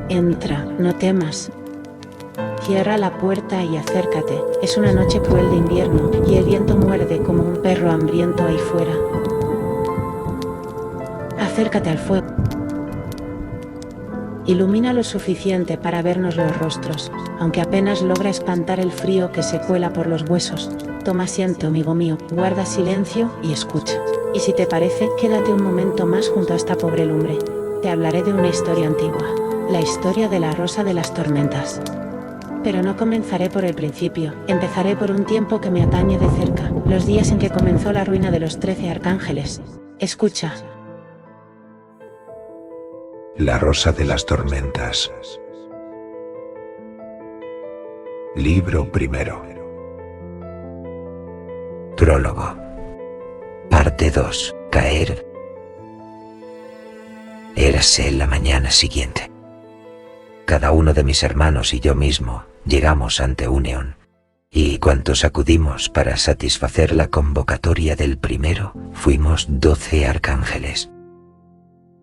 Entra, no temas. Cierra la puerta y acércate. Es una noche cruel de invierno, y el viento muerde como un perro hambriento ahí fuera. Acércate al fuego. Ilumina lo suficiente para vernos los rostros, aunque apenas logra espantar el frío que se cuela por los huesos. Toma asiento, amigo mío, guarda silencio y escucha. Y si te parece, quédate un momento más junto a esta pobre lumbre. Te hablaré de una historia antigua, la historia de la Rosa de las Tormentas. Pero no comenzaré por el principio, empezaré por un tiempo que me atañe de cerca, los días en que comenzó la ruina de los 13 arcángeles. Escucha. La Rosa de las Tormentas. Libro primero. Prólogo. Parte 2. Caer. Érase la mañana siguiente. Cada uno de mis hermanos y yo mismo llegamos ante un eón, y cuantos acudimos para satisfacer la convocatoria del primero, fuimos 12 arcángeles.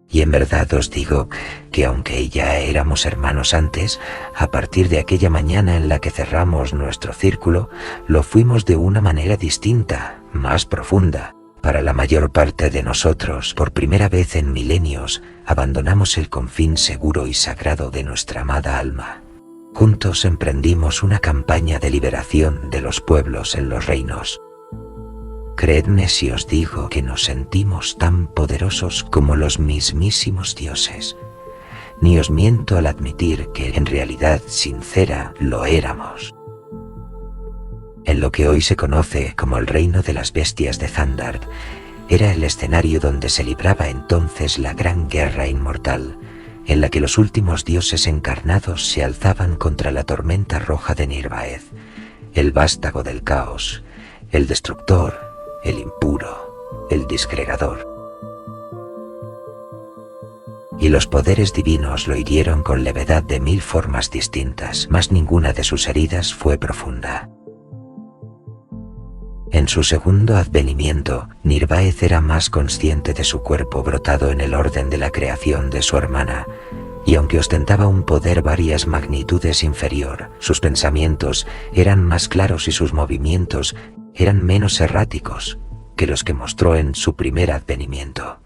Y en verdad os digo que aunque ya éramos hermanos antes, a partir de aquella mañana en la que cerramos nuestro círculo, lo fuimos de una manera distinta, más profunda. Para la mayor parte de nosotros, por primera vez en milenios, abandonamos el confín seguro y sagrado de nuestra amada alma. Juntos emprendimos una campaña de liberación de los pueblos en los reinos. Creedme si os digo que nos sentimos tan poderosos como los mismísimos dioses. Ni os miento al admitir que en realidad sincera lo éramos. En lo que hoy se conoce como el reino de las bestias de Xandar, era el escenario donde se libraba entonces la gran guerra inmortal, en la que los últimos dioses encarnados se alzaban contra la tormenta roja de Nirvaeth, el vástago del caos, el destructor, el impuro, el disgregador. Y los poderes divinos lo hirieron con levedad de 1000 formas distintas, mas ninguna de sus heridas fue profunda. En su segundo advenimiento, Nirvaeth era más consciente de su cuerpo brotado en el orden de la creación de su hermana, y aunque ostentaba un poder varias magnitudes inferior, sus pensamientos eran más claros y sus movimientos eran menos erráticos que los que mostró en su primer advenimiento.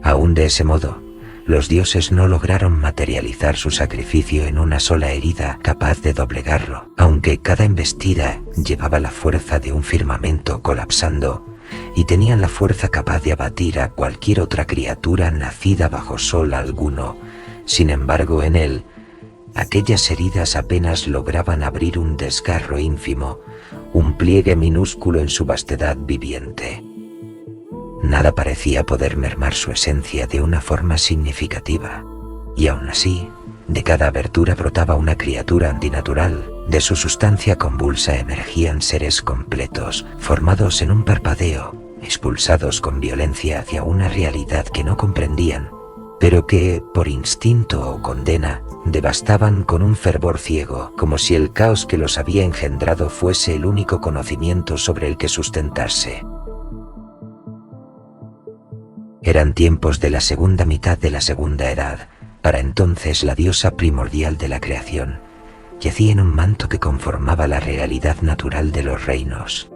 Aún de ese modo, los dioses no lograron materializar su sacrificio en una sola herida capaz de doblegarlo, aunque cada embestida llevaba la fuerza de un firmamento colapsando, y tenían la fuerza capaz de abatir a cualquier otra criatura nacida bajo sol alguno. Sin embargo, en él, aquellas heridas apenas lograban abrir un desgarro ínfimo, un pliegue minúsculo en su vastedad viviente. Nada parecía poder mermar su esencia de una forma significativa, y aún así, de cada abertura brotaba una criatura antinatural. De su sustancia convulsa emergían seres completos, formados en un parpadeo, expulsados con violencia hacia una realidad que no comprendían, pero que, por instinto o condena, devastaban con un fervor ciego, como si el caos que los había engendrado fuese el único conocimiento sobre el que sustentarse. Eran tiempos de la segunda mitad de la segunda edad. Para entonces la diosa primordial de la creación yacía en un manto que conformaba la realidad natural de los reinos.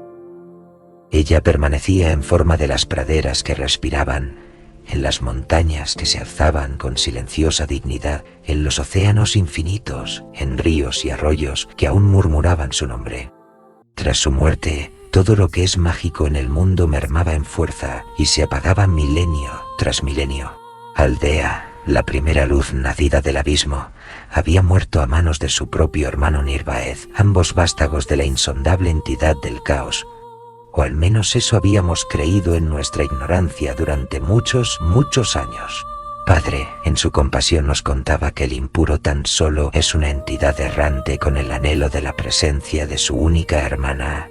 Ella permanecía en forma de las praderas que respiraban, en las montañas que se alzaban con silenciosa dignidad, en los océanos infinitos, en ríos y arroyos que aún murmuraban su nombre. Tras su muerte, todo lo que es mágico en el mundo mermaba en fuerza y se apagaba milenio tras milenio. Aldea, la primera luz nacida del abismo, había muerto a manos de su propio hermano Nirvaeth, ambos vástagos de la insondable entidad del caos, o al menos eso habíamos creído en nuestra ignorancia durante muchos años. Padre, en su compasión nos contaba que el impuro tan solo es una entidad errante con el anhelo de la presencia de su única hermana.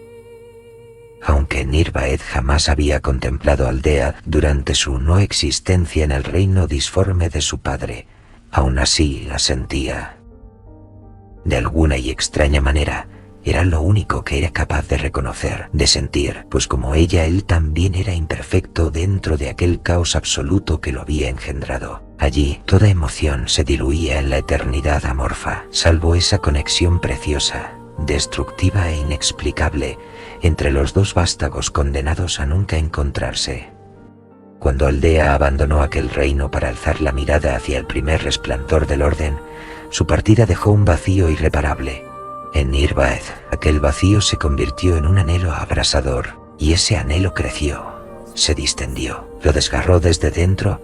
Aunque Nirvaeth jamás había contemplado Aldea durante su no existencia en el reino disforme de su padre, aún así la sentía. De alguna y extraña manera, Era lo único que era capaz de reconocer, de sentir, pues como ella, él también era imperfecto dentro de aquel caos absoluto que lo había engendrado. Allí, toda emoción se diluía en la eternidad amorfa, salvo esa conexión preciosa, destructiva e inexplicable, entre los dos vástagos condenados a nunca encontrarse. Cuando Aldea abandonó aquel reino para alzar la mirada hacia el primer resplandor del orden, su partida dejó un vacío irreparable. En Nirvaeth, aquel vacío se convirtió en un anhelo abrasador, y ese anhelo creció, se distendió, lo desgarró desde dentro,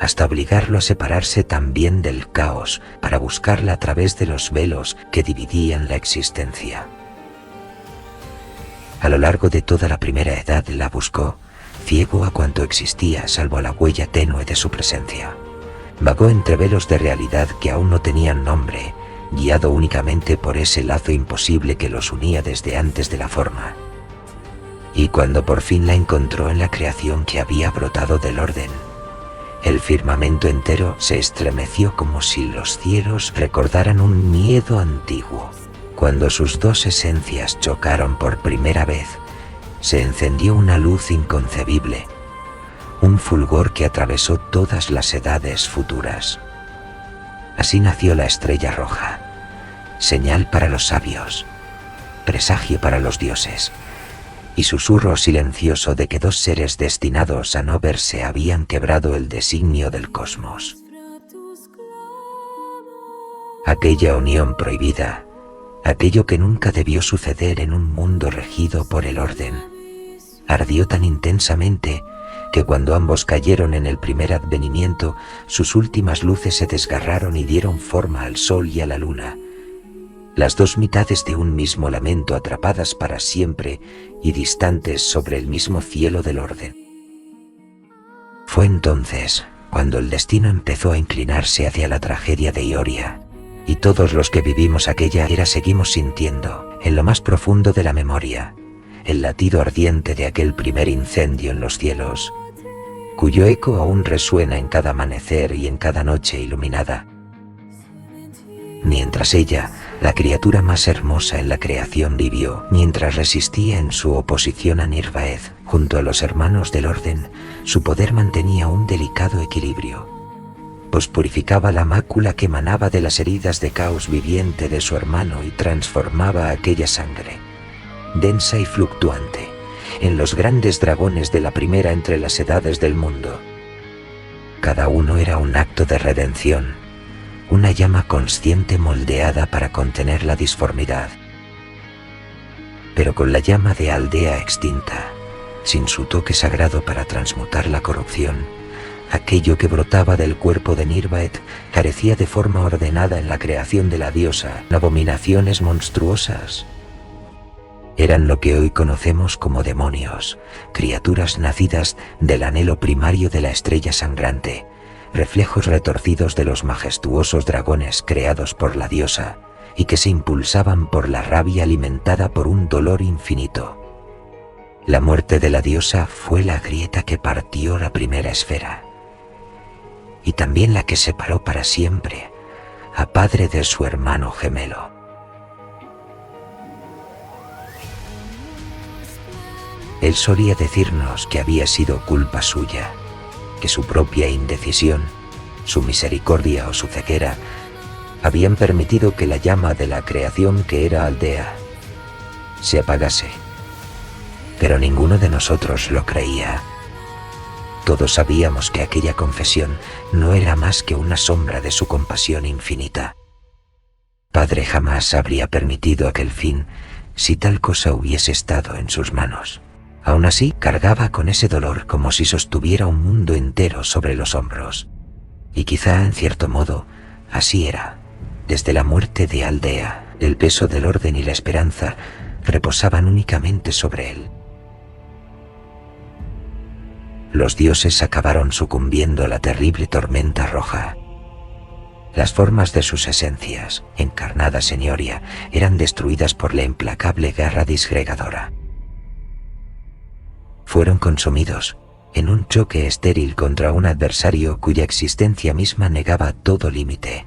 hasta obligarlo a separarse también del caos para buscarla a través de los velos que dividían la existencia. A lo largo de toda la primera edad la buscó, ciego a cuanto existía salvo a la huella tenue de su presencia. Vagó entre velos de realidad que aún no tenían nombre, guiado únicamente por ese lazo imposible que los unía desde antes de la forma. Y cuando por fin la encontró en la creación que había brotado del orden, el firmamento entero se estremeció como si los cielos recordaran un miedo antiguo. Cuando sus dos esencias chocaron por primera vez, se encendió una luz inconcebible, un fulgor que atravesó todas las edades futuras. Así nació la estrella roja, señal para los sabios, presagio para los dioses, y susurro silencioso de que dos seres destinados a no verse habían quebrado el designio del cosmos. Aquella unión prohibida, aquello que nunca debió suceder en un mundo regido por el orden, ardió tan intensamente que cuando ambos cayeron en el primer advenimiento, sus últimas luces se desgarraron y dieron forma al sol y a la luna, las dos mitades de un mismo lamento atrapadas para siempre y distantes sobre el mismo cielo del orden. Fue entonces cuando el destino empezó a inclinarse hacia la tragedia de Ioria, y todos los que vivimos aquella era seguimos sintiendo, en lo más profundo de la memoria, el latido ardiente de aquel primer incendio en los cielos, cuyo eco aún resuena en cada amanecer y en cada noche iluminada. Mientras ella, la criatura más hermosa en la creación, vivió, mientras resistía en su oposición a Nirvaeth, junto a los hermanos del orden, su poder mantenía un delicado equilibrio, pues purificaba la mácula que emanaba de las heridas de caos viviente de su hermano y transformaba aquella sangre, densa y fluctuante, en los grandes dragones de la primera entre las edades del mundo. Cada uno era un acto de redención, una llama consciente moldeada para contener la disformidad. Pero con la llama de Aldea extinta, sin su toque sagrado para transmutar la corrupción, aquello que brotaba del cuerpo de Nirvaeth carecía de forma ordenada en la creación de la diosa, abominaciones monstruosas. Eran lo que hoy conocemos como demonios, criaturas nacidas del anhelo primario de la estrella sangrante, reflejos retorcidos de los majestuosos dragones creados por la diosa y que se impulsaban por la rabia alimentada por un dolor infinito. La muerte de la diosa fue la grieta que partió la primera esfera y también la que separó para siempre a padre de su hermano gemelo. Él solía decirnos que había sido culpa suya, que su propia indecisión, su misericordia o su ceguera habían permitido que la llama de la creación que era Aldea se apagase. Pero ninguno de nosotros lo creía. Todos sabíamos que aquella confesión no era más que una sombra de su compasión infinita. Padre jamás habría permitido aquel fin si tal cosa hubiese estado en sus manos. Aún así, cargaba con ese dolor como si sostuviera un mundo entero sobre los hombros. Y quizá, en cierto modo, así era. Desde la muerte de Aldea, el peso del orden y la esperanza reposaban únicamente sobre él. Los dioses acabaron sucumbiendo a la terrible tormenta roja. Las formas de sus esencias, encarnadas en Ioria, eran destruidas por la implacable guerra disgregadora. Fueron consumidos en un choque estéril contra un adversario cuya existencia misma negaba todo límite.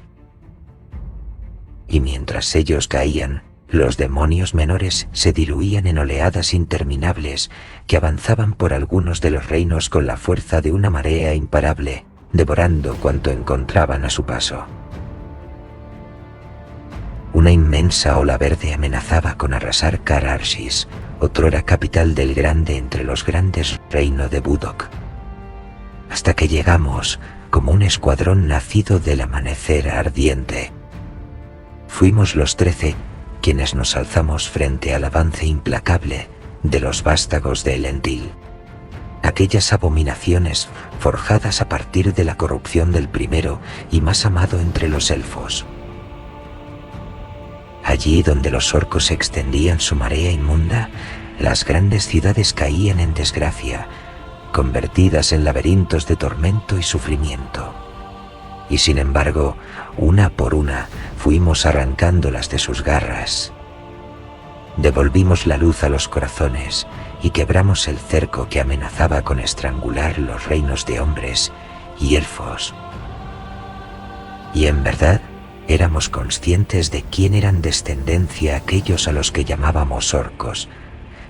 Y mientras ellos caían, Los demonios menores se diluían en oleadas interminables que avanzaban por algunos de los reinos con la fuerza de una marea imparable, devorando cuanto encontraban a su paso. Una inmensa ola verde amenazaba con arrasar Kar-Arshis, otrora capital del grande entre los grandes reino de Budok. Hasta que llegamos, como un escuadrón nacido del amanecer ardiente. Fuimos los 13 quienes nos alzamos frente al avance implacable de los vástagos de Elendil. Aquellas abominaciones forjadas a partir de la corrupción del primero y más amado entre los elfos. Allí donde los orcos extendían su marea inmunda, las grandes ciudades caían en desgracia, convertidas en laberintos de tormento y sufrimiento. Y sin embargo, una por una, fuimos arrancándolas de sus garras. Devolvimos la luz a los corazones y quebramos el cerco que amenazaba con estrangular los reinos de hombres y elfos. Y en verdad, éramos conscientes de quién eran descendencia aquellos a los que llamábamos orcos,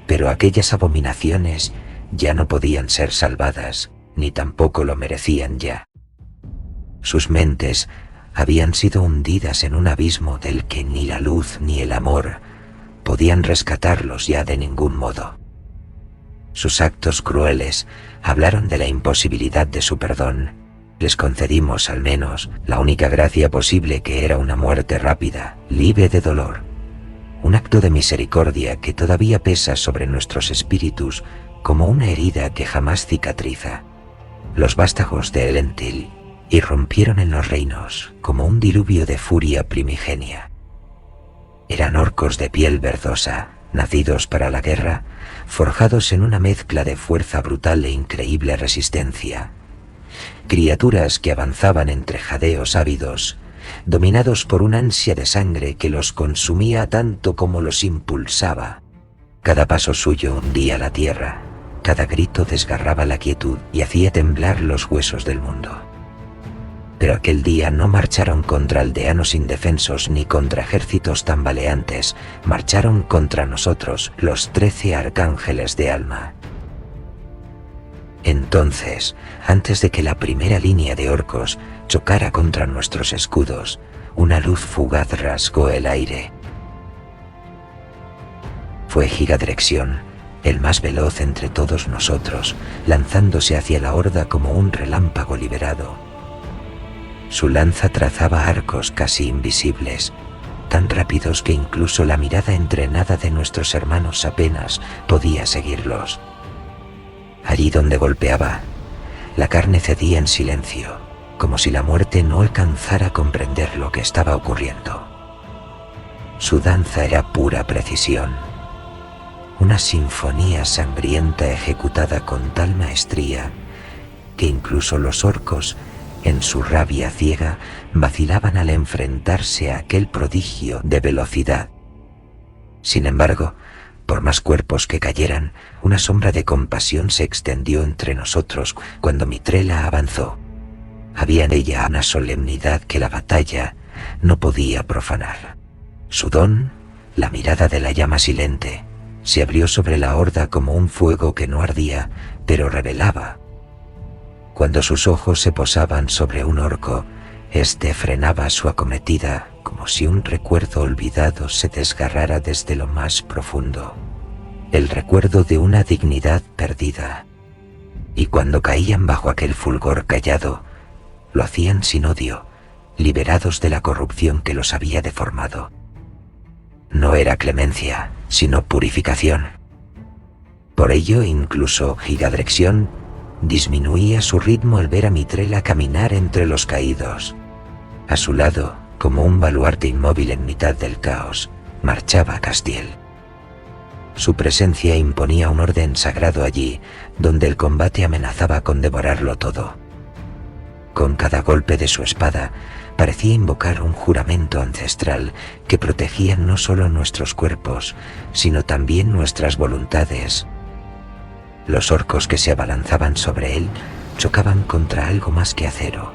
pero aquellas abominaciones ya no podían ser salvadas, ni tampoco lo merecían ya. Sus mentes habían sido hundidas en un abismo del que ni la luz ni el amor podían rescatarlos ya de ningún modo. Sus actos crueles hablaron de la imposibilidad de su perdón. Les concedimos al menos la única gracia posible, que era una muerte rápida, libre de dolor. Un acto de misericordia que todavía pesa sobre nuestros espíritus como una herida que jamás cicatriza. Los vástagos de Elendil irrumpieron en los reinos como un diluvio de furia primigenia. Eran orcos de piel verdosa, nacidos para la guerra, forjados en una mezcla de fuerza brutal e increíble resistencia. Criaturas que avanzaban entre jadeos ávidos, dominados por una ansia de sangre que los consumía tanto como los impulsaba. Cada paso suyo hundía la tierra, cada grito desgarraba la quietud y hacía temblar los huesos del mundo. Pero aquel día no marcharon contra aldeanos indefensos ni contra ejércitos tambaleantes, marcharon contra nosotros, los 13 arcángeles de alma. Entonces, antes de que la primera línea de orcos chocara contra nuestros escudos, una luz fugaz rasgó el aire. Fue Gigadrexión, el más veloz entre todos nosotros, lanzándose hacia la horda como un relámpago liberado. Su lanza trazaba arcos casi invisibles, tan rápidos que incluso la mirada entrenada de nuestros hermanos apenas podía seguirlos. Allí donde golpeaba, la carne cedía en silencio, como si la muerte no alcanzara a comprender lo que estaba ocurriendo. Su danza era pura precisión, una sinfonía sangrienta ejecutada con tal maestría que incluso los orcos, en su rabia ciega, vacilaban al enfrentarse a aquel prodigio de velocidad. Sin embargo, por más cuerpos que cayeran, una sombra de compasión se extendió entre nosotros cuando Mitrela avanzó. Había en ella una solemnidad que la batalla no podía profanar. Su don, la mirada de la llama silente, se abrió sobre la horda como un fuego que no ardía, pero revelaba. Cuando sus ojos se posaban sobre un orco, éste frenaba su acometida como si un recuerdo olvidado se desgarrara desde lo más profundo, el recuerdo de una dignidad perdida. Y cuando caían bajo aquel fulgor callado, lo hacían sin odio, liberados de la corrupción que los había deformado. No era clemencia, sino purificación. Por ello, incluso Gigadrexión disminuía su ritmo al ver a Mitrela caminar entre los caídos. A su lado, como un baluarte inmóvil en mitad del caos, marchaba Castiel. Su presencia imponía un orden sagrado allí, donde el combate amenazaba con devorarlo todo. Con cada golpe de su espada, parecía invocar un juramento ancestral que protegía no solo nuestros cuerpos, sino también nuestras voluntades. Los orcos que se abalanzaban sobre él chocaban contra algo más que acero.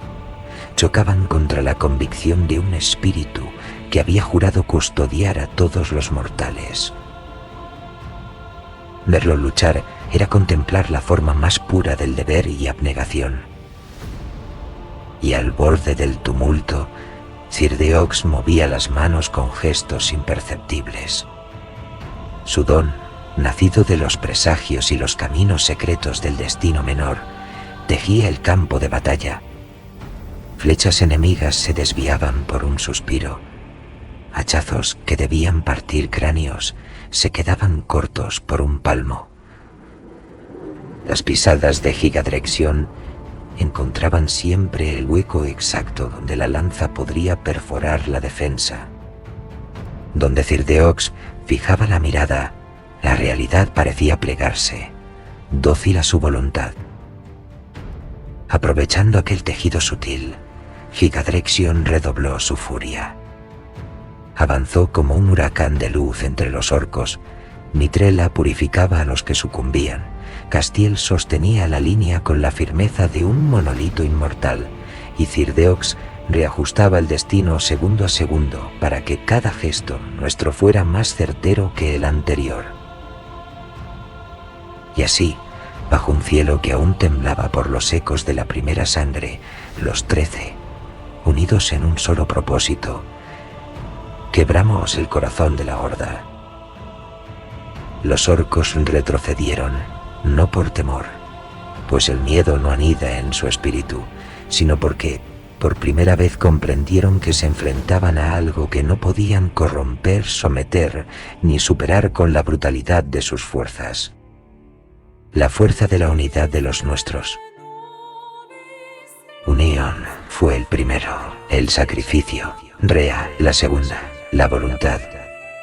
Chocaban contra la convicción de un espíritu que había jurado custodiar a todos los mortales. Verlo luchar era contemplar la forma más pura del deber y abnegación. Y al borde del tumulto, Círdeox movía las manos con gestos imperceptibles. Su don, nacido de los presagios y los caminos secretos del destino menor, tejía el campo de batalla. Flechas enemigas se desviaban por un suspiro. Hachazos que debían partir cráneos se quedaban cortos por un palmo. Las pisadas de Gigadrexión encontraban siempre el hueco exacto donde la lanza podría perforar la defensa. Donde Círdeox fijaba la mirada, la realidad parecía plegarse, dócil a su voluntad. Aprovechando aquel tejido sutil, Gigadrexión redobló su furia. Avanzó como un huracán de luz entre los orcos. Mitrela purificaba a los que sucumbían. Castiel sostenía la línea con la firmeza de un monolito inmortal, y Círdeox reajustaba el destino segundo a segundo para que cada gesto nuestro fuera más certero que el anterior. Y así, bajo un cielo que aún temblaba por los ecos de la primera sangre, los 13, unidos en un solo propósito, quebramos el corazón de la horda. Los orcos retrocedieron, no por temor, pues el miedo no anida en su espíritu, sino porque por primera vez comprendieron que se enfrentaban a algo que no podían corromper, someter, ni superar con la brutalidad de sus fuerzas. La fuerza de la unidad de los nuestros. Unión fue el primero, el sacrificio, Rea la segunda, la voluntad,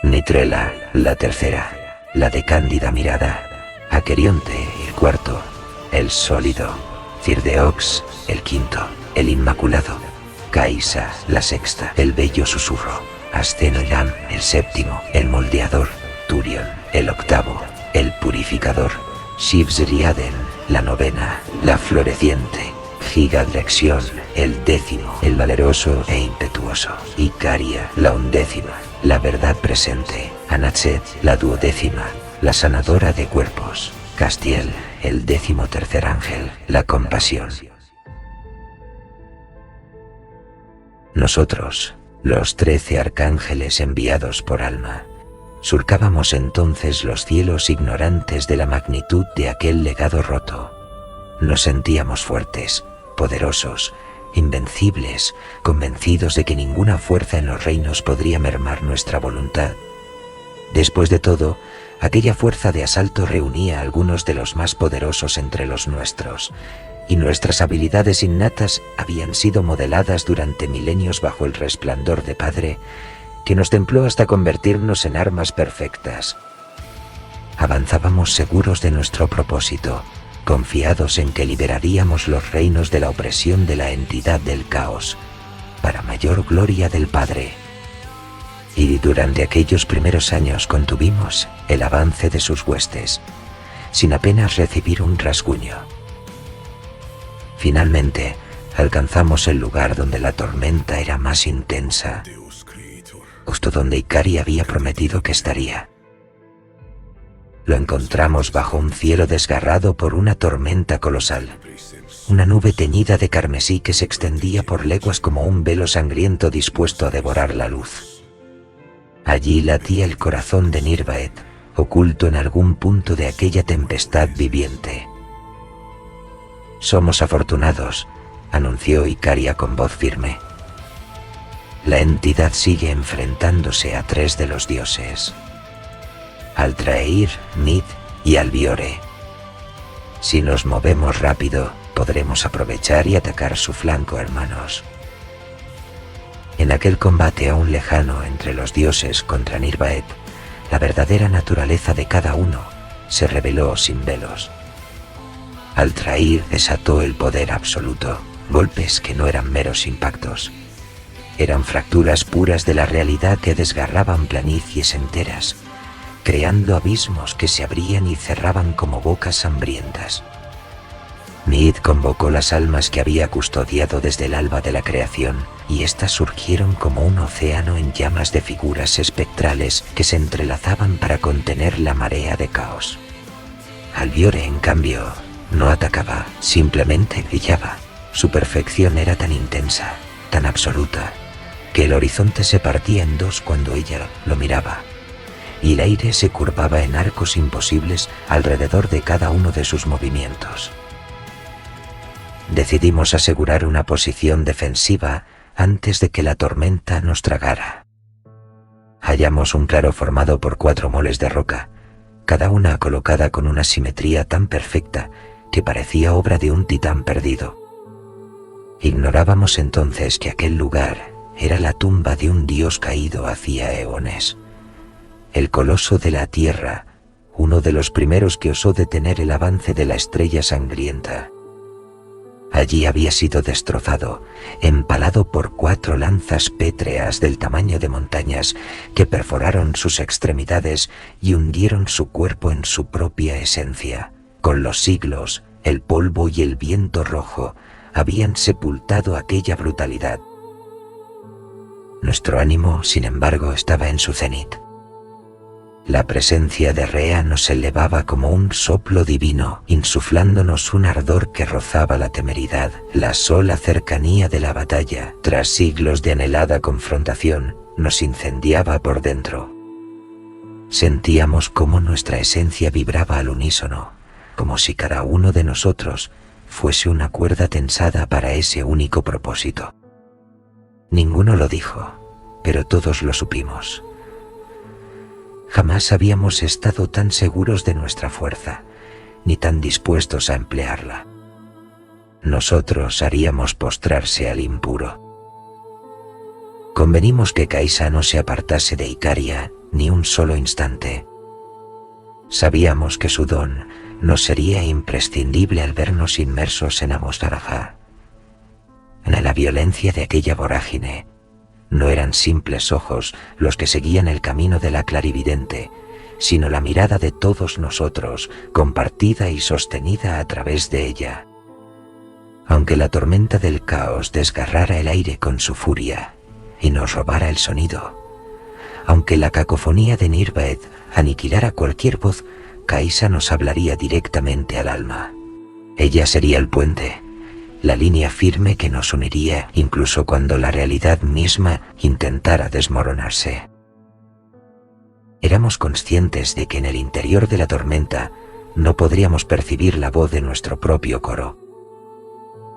Mitrela la tercera, la de cándida mirada, Aquerionte el cuarto, el sólido, Círdeox el quinto, el inmaculado, Caisa la sexta, el bello susurro, Ascenoidam el séptimo, el moldeador, Turion el octavo, el purificador, Shivsriaden la novena, la floreciente, Gigadrexión el décimo, el valeroso e impetuoso, Icaria la undécima, la verdad presente, Anachet la duodécima, la sanadora de cuerpos, Castiel el 13º ángel, la compasión. Nosotros, los 13 arcángeles enviados por Alma, surcábamos entonces los cielos ignorantes de la magnitud de aquel legado roto. Nos sentíamos fuertes, poderosos, invencibles, convencidos de que ninguna fuerza en los reinos podría mermar nuestra voluntad. Después de todo, aquella fuerza de asalto reunía a algunos de los más poderosos entre los nuestros, y nuestras habilidades innatas habían sido modeladas durante milenios bajo el resplandor de Padre, que nos templó hasta convertirnos en armas perfectas. Avanzábamos seguros de nuestro propósito, confiados en que liberaríamos los reinos de la opresión de la entidad del caos, para mayor gloria del Padre. Y durante aquellos primeros años contuvimos el avance de sus huestes, sin apenas recibir un rasguño. Finalmente, alcanzamos el lugar donde la tormenta era más intensa, justo donde Icari había prometido que estaría. Lo encontramos bajo un cielo desgarrado por una tormenta colosal, una nube teñida de carmesí que se extendía por leguas como un velo sangriento dispuesto a devorar la luz. Allí latía el corazón de Nirvaeth, oculto en algún punto de aquella tempestad viviente. «Somos afortunados», anunció Icaria con voz firme. «La entidad sigue enfrentándose a 3 de los dioses, Altraeir, Nid y Albiore. Si nos movemos rápido, podremos aprovechar y atacar su flanco, hermanos». En aquel combate aún lejano entre los dioses contra Nirvaeth, la verdadera naturaleza de cada uno se reveló sin velos. Altrair desató el poder absoluto, golpes que no eran meros impactos. Eran fracturas puras de la realidad que desgarraban planicies enteras, creando abismos que se abrían y cerraban como bocas hambrientas. Mid convocó las almas que había custodiado desde el alba de la creación, y éstas surgieron como un océano en llamas de figuras espectrales que se entrelazaban para contener la marea de caos. Albiore, en cambio, no atacaba, simplemente brillaba. Su perfección era tan intensa, tan absoluta, que el horizonte se partía en dos cuando ella lo miraba, y el aire se curvaba en arcos imposibles alrededor de cada uno de sus movimientos. Decidimos asegurar una posición defensiva antes de que la tormenta nos tragara. Hallamos un claro formado por 4 moles de roca, cada una colocada con una simetría tan perfecta que parecía obra de un titán perdido. Ignorábamos entonces que aquel lugar era la tumba de un dios caído hacía eones, el coloso de la tierra, uno de los primeros que osó detener el avance de la estrella sangrienta. Allí había sido destrozado, empalado por 4 lanzas pétreas del tamaño de montañas que perforaron sus extremidades y hundieron su cuerpo en su propia esencia. Con los siglos, el polvo y el viento rojo habían sepultado aquella brutalidad. Nuestro ánimo, sin embargo, estaba en su cenit. La presencia de Rea nos elevaba como un soplo divino, insuflándonos un ardor que rozaba la temeridad. La sola cercanía de la batalla, tras siglos de anhelada confrontación, nos incendiaba por dentro. Sentíamos cómo nuestra esencia vibraba al unísono, como si cada uno de nosotros fuese una cuerda tensada para ese único propósito. Ninguno lo dijo, pero todos lo supimos. Jamás habíamos estado tan seguros de nuestra fuerza, ni tan dispuestos a emplearla. Nosotros haríamos postrarse al impuro. Convenimos que Kaisa no se apartase de Icaria ni un solo instante. Sabíamos que su don nos sería imprescindible al vernos inmersos en Amos Daraja. En la violencia de aquella vorágine, no eran simples ojos los que seguían el camino de la clarividente, sino la mirada de todos nosotros, compartida y sostenida a través de ella. Aunque la tormenta del caos desgarrara el aire con su furia y nos robara el sonido, aunque la cacofonía de Nirvaeth aniquilara cualquier voz, Kaisa nos hablaría directamente al alma. Ella sería el puente, la línea firme que nos uniría incluso cuando la realidad misma intentara desmoronarse. Éramos conscientes de que en el interior de la tormenta no podríamos percibir la voz de nuestro propio coro.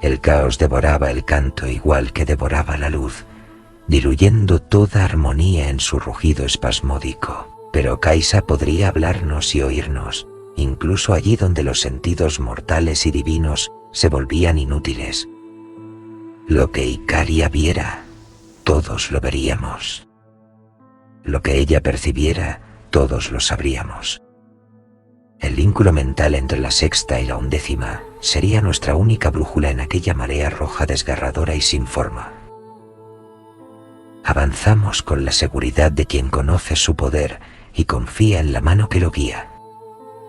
El caos devoraba el canto igual que devoraba la luz, diluyendo toda armonía en su rugido espasmódico. Pero Kaisa podría hablarnos y oírnos, incluso allí donde los sentidos mortales y divinos se volvían inútiles. Lo que Icaria viera, todos lo veríamos. Lo que ella percibiera, todos lo sabríamos. El vínculo mental entre la sexta y la 11ª sería nuestra única brújula en aquella marea roja desgarradora y sin forma. Avanzamos con la seguridad de quien conoce su poder y confía en la mano que lo guía.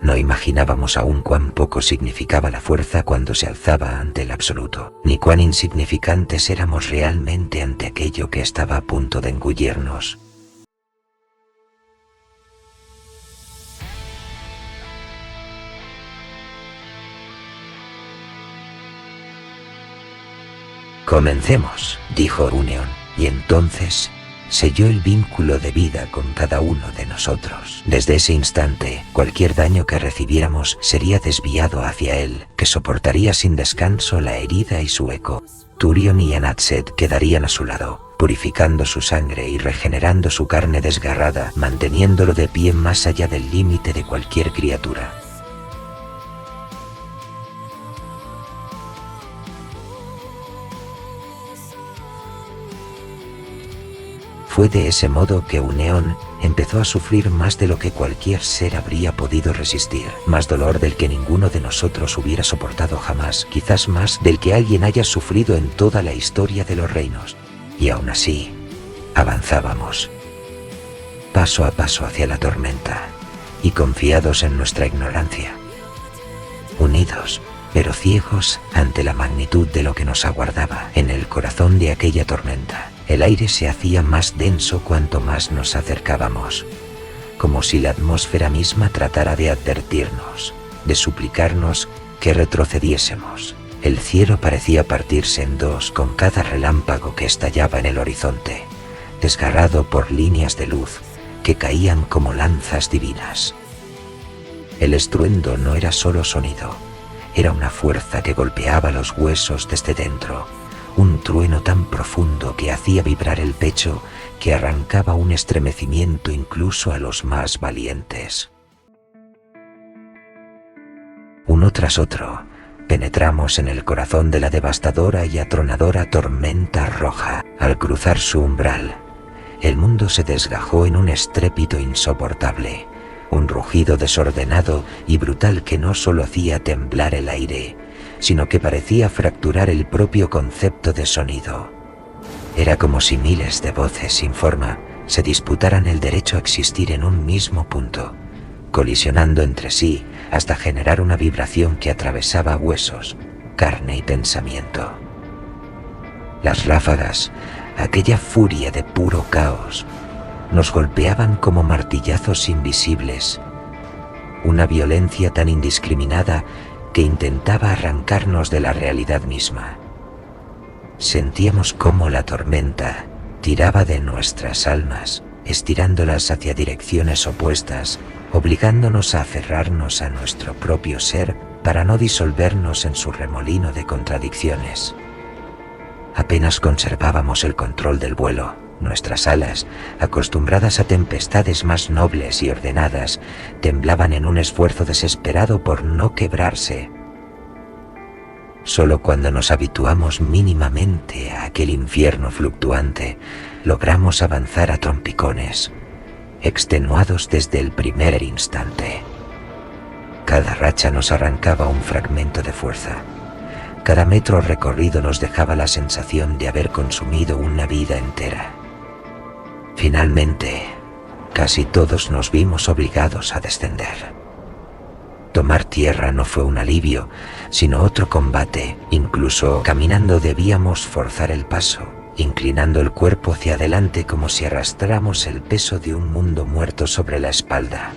No imaginábamos aún cuán poco significaba la fuerza cuando se alzaba ante el absoluto, ni cuán insignificantes éramos realmente ante aquello que estaba a punto de engullirnos. «Comencemos», dijo Uneon, y entonces selló el vínculo de vida con cada uno de nosotros. Desde ese instante, cualquier daño que recibiéramos sería desviado hacia él, que soportaría sin descanso la herida y su eco. Turion y Anatset quedarían a su lado, purificando su sangre y regenerando su carne desgarrada, manteniéndolo de pie más allá del límite de cualquier criatura. Fue de ese modo que Uneon empezó a sufrir más de lo que cualquier ser habría podido resistir, más dolor del que ninguno de nosotros hubiera soportado jamás, quizás más del que alguien haya sufrido en toda la historia de los reinos. Y aún así, avanzábamos, paso a paso hacia la tormenta, y confiados en nuestra ignorancia. Unidos, pero ciegos ante la magnitud de lo que nos aguardaba en el corazón de aquella tormenta. El aire se hacía más denso cuanto más nos acercábamos, como si la atmósfera misma tratara de advertirnos, de suplicarnos que retrocediésemos. El cielo parecía partirse en dos con cada relámpago que estallaba en el horizonte, desgarrado por líneas de luz que caían como lanzas divinas. El estruendo no era solo sonido, era una fuerza que golpeaba los huesos desde dentro, un trueno tan profundo que hacía vibrar el pecho que arrancaba un estremecimiento incluso a los más valientes. Uno tras otro, penetramos en el corazón de la devastadora y atronadora tormenta roja. Al cruzar su umbral, el mundo se desgajó en un estrépito insoportable, un rugido desordenado y brutal que no solo hacía temblar el aire, sino que parecía fracturar el propio concepto de sonido. Era como si miles de voces sin forma se disputaran el derecho a existir en un mismo punto, colisionando entre sí hasta generar una vibración que atravesaba huesos, carne y pensamiento. Las ráfagas, aquella furia de puro caos, nos golpeaban como martillazos invisibles, una violencia tan indiscriminada que intentaba arrancarnos de la realidad misma. Sentíamos cómo la tormenta tiraba de nuestras almas, estirándolas hacia direcciones opuestas, obligándonos a aferrarnos a nuestro propio ser para no disolvernos en su remolino de contradicciones. Apenas conservábamos el control del vuelo. Nuestras alas, acostumbradas a tempestades más nobles y ordenadas, temblaban en un esfuerzo desesperado por no quebrarse. Solo cuando nos habituamos mínimamente a aquel infierno fluctuante, logramos avanzar a trompicones, extenuados desde el primer instante. Cada racha nos arrancaba un fragmento de fuerza. Cada metro recorrido nos dejaba la sensación de haber consumido una vida entera. Finalmente, casi todos nos vimos obligados a descender. Tomar tierra no fue un alivio, sino otro combate. Incluso caminando debíamos forzar el paso, inclinando el cuerpo hacia adelante como si arrastráramos el peso de un mundo muerto sobre la espalda.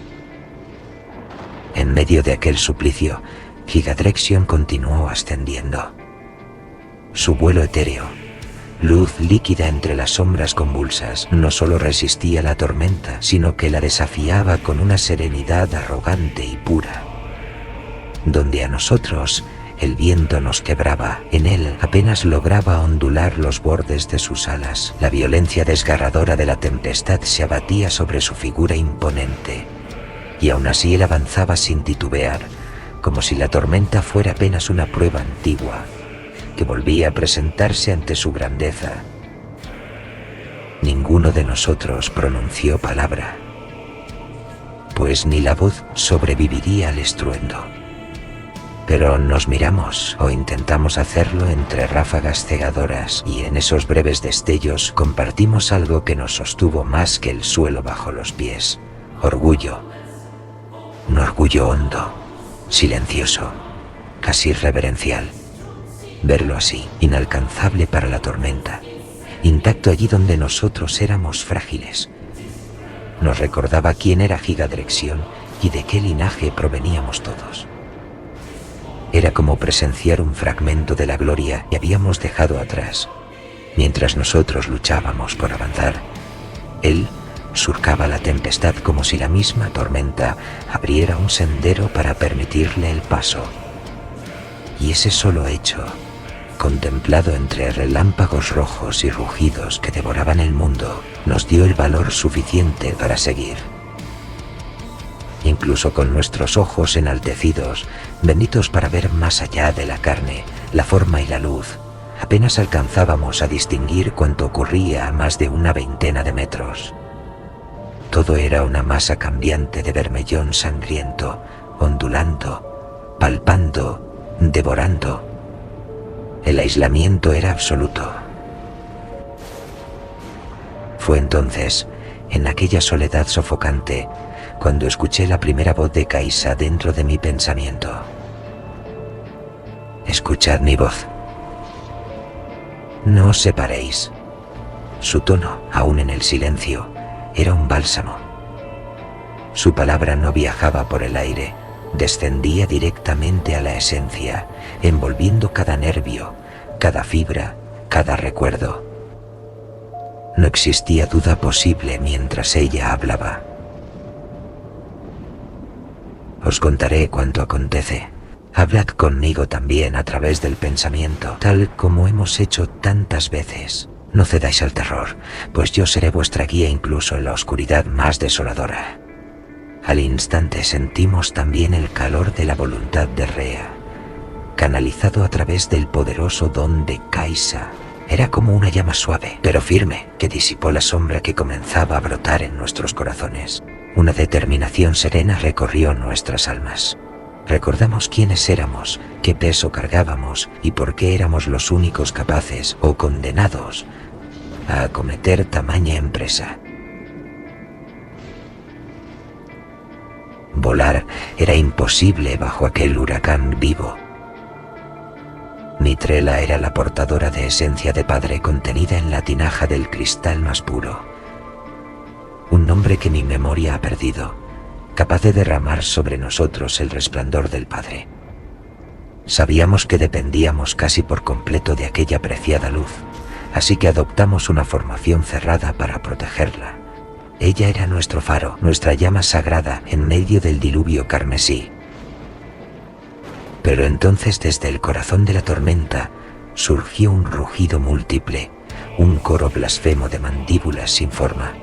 En medio de aquel suplicio, Gigadrexion continuó ascendiendo. Su vuelo etéreo, luz líquida entre las sombras convulsas, no solo resistía la tormenta, sino que la desafiaba con una serenidad arrogante y pura. Donde a nosotros el viento nos quebraba, en él apenas lograba ondular los bordes de sus alas. La violencia desgarradora de la tempestad se abatía sobre su figura imponente, y aún así él avanzaba sin titubear, como si la tormenta fuera apenas una prueba antigua, que volvía a presentarse ante su grandeza. Ninguno de nosotros pronunció palabra, pues ni la voz sobreviviría al estruendo. Pero nos miramos, o intentamos hacerlo, entre ráfagas cegadoras, y en esos breves destellos compartimos algo que nos sostuvo más que el suelo bajo los pies: orgullo. Un orgullo hondo, silencioso, casi reverencial. Verlo así, inalcanzable para la tormenta, intacto allí donde nosotros éramos frágiles, nos recordaba quién era Gigadrexion y de qué linaje proveníamos todos. Era como presenciar un fragmento de la gloria que habíamos dejado atrás. Mientras nosotros luchábamos por avanzar, él surcaba la tempestad como si la misma tormenta abriera un sendero para permitirle el paso. Y ese solo hecho, contemplado entre relámpagos rojos y rugidos que devoraban el mundo, nos dio el valor suficiente para seguir. Incluso con nuestros ojos enaltecidos, benditos para ver más allá de la carne, la forma y la luz, apenas alcanzábamos a distinguir cuanto ocurría a más de una veintena de metros. Todo era una masa cambiante de bermellón sangriento, ondulando, palpando, devorando. El aislamiento era absoluto. Fue entonces, en aquella soledad sofocante, cuando escuché la primera voz de Kaisa dentro de mi pensamiento. Escuchad mi voz. No os separéis. Su tono, aún en el silencio, era un bálsamo. Su palabra no viajaba por el aire, descendía directamente a la esencia, envolviendo cada nervio, cada fibra, cada recuerdo. No existía duda posible mientras ella hablaba. Os contaré cuanto acontece. Hablad conmigo también a través del pensamiento, tal como hemos hecho tantas veces. No cedáis al terror, pues yo seré vuestra guía incluso en la oscuridad más desoladora. Al instante sentimos también el calor de la voluntad de Rea, canalizado a través del poderoso don de Kaisa. Era como una llama suave, pero firme, que disipó la sombra que comenzaba a brotar en nuestros corazones. Una determinación serena recorrió nuestras almas. Recordamos quiénes éramos, qué peso cargábamos y por qué éramos los únicos capaces o condenados a acometer tamaña empresa. Volar era imposible bajo aquel huracán vivo. Nitrela era la portadora de esencia de padre contenida en la tinaja del cristal más puro. Un nombre que mi memoria ha perdido, capaz de derramar sobre nosotros el resplandor del Padre. Sabíamos que dependíamos casi por completo de aquella preciada luz, así que adoptamos una formación cerrada para protegerla. Ella era nuestro faro, nuestra llama sagrada en medio del diluvio carmesí. Pero entonces desde el corazón de la tormenta surgió un rugido múltiple, un coro blasfemo de mandíbulas sin forma.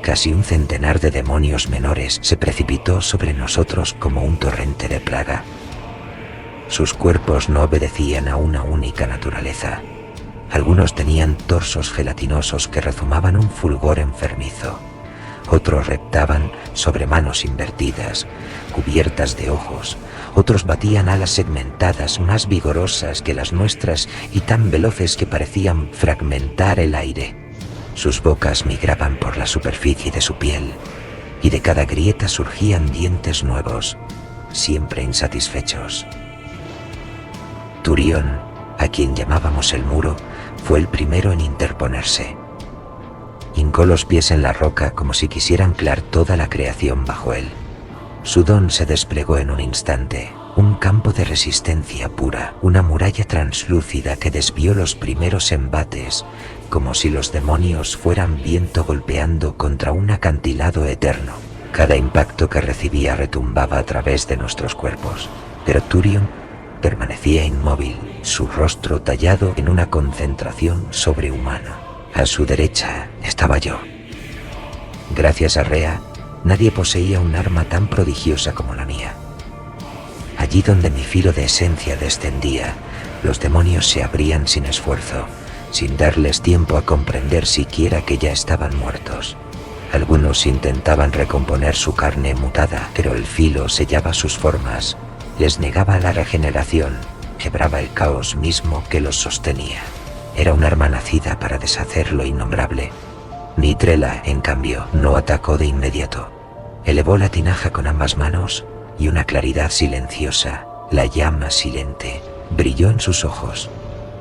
Casi un centenar de demonios menores se precipitó sobre nosotros como un torrente de plaga. Sus cuerpos no obedecían a una única naturaleza. Algunos tenían torsos gelatinosos que rezumaban un fulgor enfermizo. Otros reptaban sobre manos invertidas, cubiertas de ojos. Otros batían alas segmentadas más vigorosas que las nuestras y tan veloces que parecían fragmentar el aire. Sus bocas migraban por la superficie de su piel, y de cada grieta surgían dientes nuevos, siempre insatisfechos. Turión, a quien llamábamos el muro, fue el primero en interponerse. Hincó los pies en la roca como si quisiera anclar toda la creación bajo él. Su don se desplegó en un instante, un campo de resistencia pura, una muralla translúcida que desvió los primeros embates, como si los demonios fueran viento golpeando contra un acantilado eterno. Cada impacto que recibía retumbaba a través de nuestros cuerpos, pero Turión permanecía inmóvil, su rostro tallado en una concentración sobrehumana. A su derecha estaba yo. Gracias a Rea, nadie poseía un arma tan prodigiosa como la mía. Allí donde mi filo de esencia descendía, los demonios se abrían sin esfuerzo, sin darles tiempo a comprender siquiera que ya estaban muertos. Algunos intentaban recomponer su carne mutada, pero el filo sellaba sus formas, les negaba la regeneración, quebraba el caos mismo que los sostenía. Era un arma nacida para deshacer lo innombrable. Nitrela, en cambio, no atacó de inmediato. Elevó la tinaja con ambas manos y una claridad silenciosa, la llama silente, brilló en sus ojos.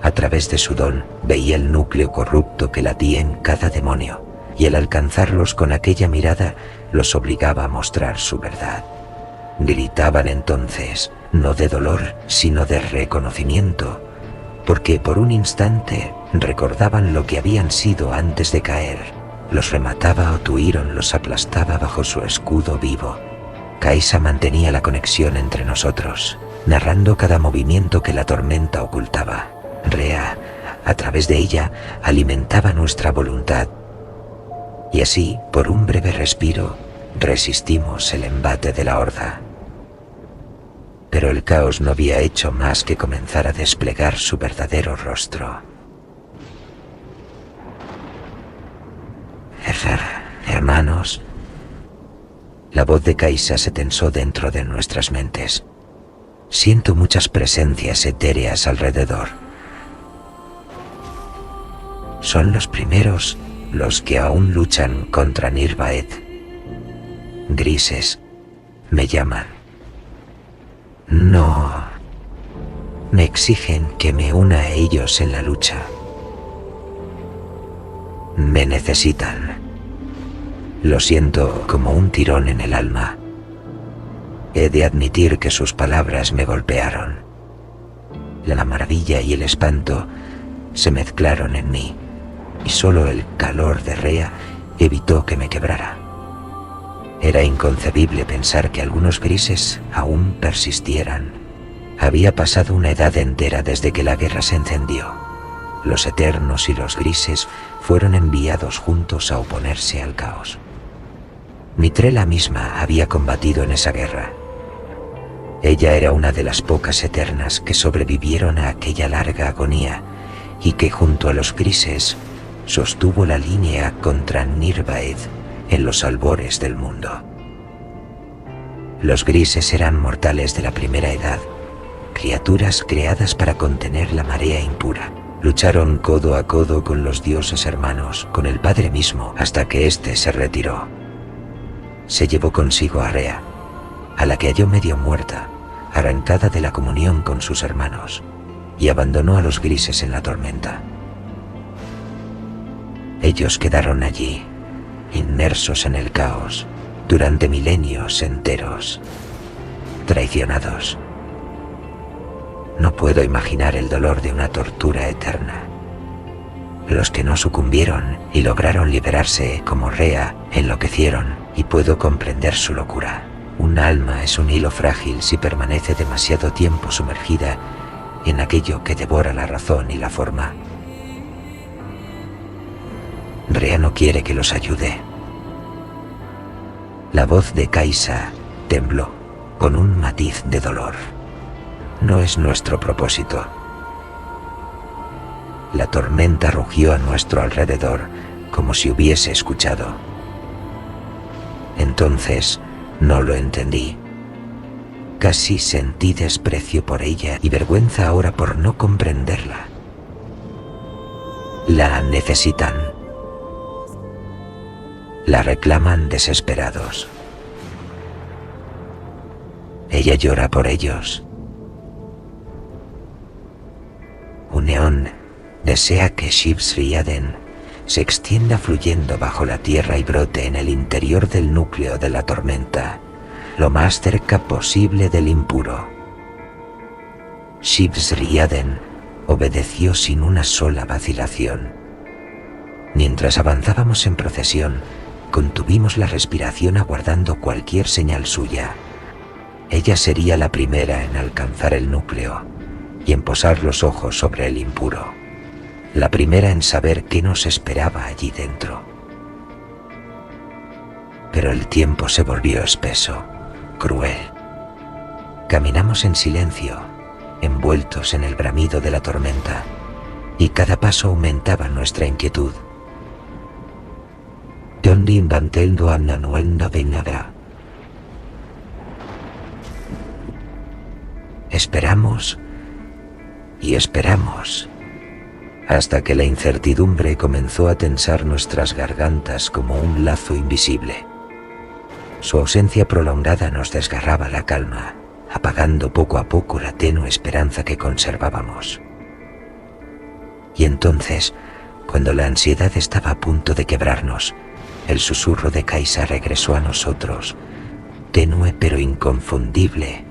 A través de su don veía el núcleo corrupto que latía en cada demonio, y al alcanzarlos con aquella mirada los obligaba a mostrar su verdad. Gritaban entonces, no de dolor, sino de reconocimiento, porque por un instante recordaban lo que habían sido antes de caer. Los remataba o Tuiron los aplastaba bajo su escudo vivo. Kaisa mantenía la conexión entre nosotros, narrando cada movimiento que la tormenta ocultaba. Rea, a través de ella, alimentaba nuestra voluntad. Y así, por un breve respiro, resistimos el embate de la horda. Pero el caos no había hecho más que comenzar a desplegar su verdadero rostro. Hermanos, la voz de Kaisa se tensó dentro de nuestras mentes. Siento muchas presencias etéreas alrededor. Son los primeros los que aún luchan contra Nirvaeth. Grises me llaman. No Me exigen que me una a ellos en la lucha. Me necesitan. Lo siento como un tirón en el alma. He de admitir que sus palabras me golpearon. La maravilla y el espanto se mezclaron en mí, y solo el calor de Rea evitó que me quebrara. Era inconcebible pensar que algunos grises aún persistieran. Había pasado una edad entera desde que la guerra se encendió. Los eternos y los grises fueron enviados juntos a oponerse al caos. Mitrela misma había combatido en esa guerra. Ella era una de las pocas eternas que sobrevivieron a aquella larga agonía y que junto a los grises sostuvo la línea contra Nirvaeth en los albores del mundo. Los grises eran mortales de la primera edad, criaturas creadas para contener la marea impura. Lucharon codo a codo con los dioses hermanos, con el Padre mismo, hasta que éste se retiró. Se llevó consigo a Rea, a la que halló medio muerta, arrancada de la comunión con sus hermanos, y abandonó a los grises en la tormenta. Ellos quedaron allí, inmersos en el caos, durante milenios enteros, traicionados. No puedo imaginar el dolor de una tortura eterna. Los que no sucumbieron y lograron liberarse, como Rea, enloquecieron, y puedo comprender su locura. Un alma es un hilo frágil si permanece demasiado tiempo sumergida en aquello que devora la razón y la forma. Rea no quiere que los ayude. La voz de Kaisa tembló con un matiz de dolor. No es nuestro propósito. La tormenta rugió a nuestro alrededor como si hubiese escuchado. Entonces no lo entendí. Casi sentí desprecio por ella y vergüenza ahora por no comprenderla. La necesitan. La reclaman desesperados. Ella llora por ellos. Uneón desea que Shivs-Riaden se extienda fluyendo bajo la tierra y brote en el interior del núcleo de la tormenta, lo más cerca posible del impuro. Shivs-Riaden obedeció sin una sola vacilación. Mientras avanzábamos en procesión, contuvimos la respiración aguardando cualquier señal suya. Ella sería la primera en alcanzar el núcleo y en posar los ojos sobre el impuro, la primera en saber qué nos esperaba allí dentro. Pero el tiempo se volvió espeso, cruel. Caminamos en silencio, envueltos en el bramido de la tormenta, y cada paso aumentaba nuestra inquietud. Esperamos y esperamos, hasta que la incertidumbre comenzó a tensar nuestras gargantas como un lazo invisible. Su ausencia prolongada nos desgarraba la calma, apagando poco a poco la tenue esperanza que conservábamos. Y entonces, cuando la ansiedad estaba a punto de quebrarnos, el susurro de Kaisa regresó a nosotros, tenue pero inconfundible,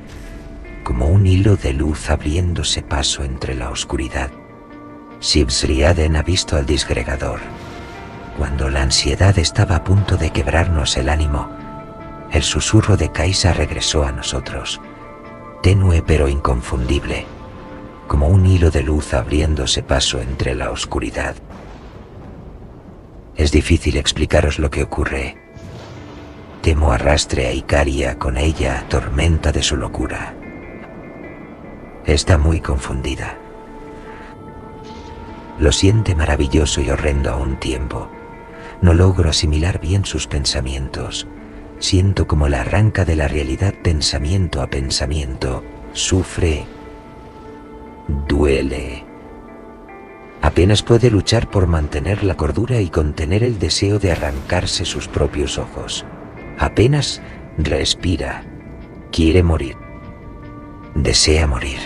como un hilo de luz abriéndose paso entre la oscuridad. Shivs-Riaden ha visto al disgregador. Cuando la ansiedad estaba a punto de quebrarnos el ánimo, el susurro de Kaisa regresó a nosotros, tenue pero inconfundible, como un hilo de luz abriéndose paso entre la oscuridad. Es difícil explicaros lo que ocurre. Temo arrastre a Icaria con ella, tormenta de su locura. Está muy confundida. Lo siente maravilloso y horrendo a un tiempo. No logro asimilar bien sus pensamientos. Siento como la arranca de la realidad pensamiento a pensamiento. Sufre, duele. Apenas puede luchar por mantener la cordura y contener el deseo de arrancarse sus propios ojos. Apenas respira. Quiere morir. Desea morir.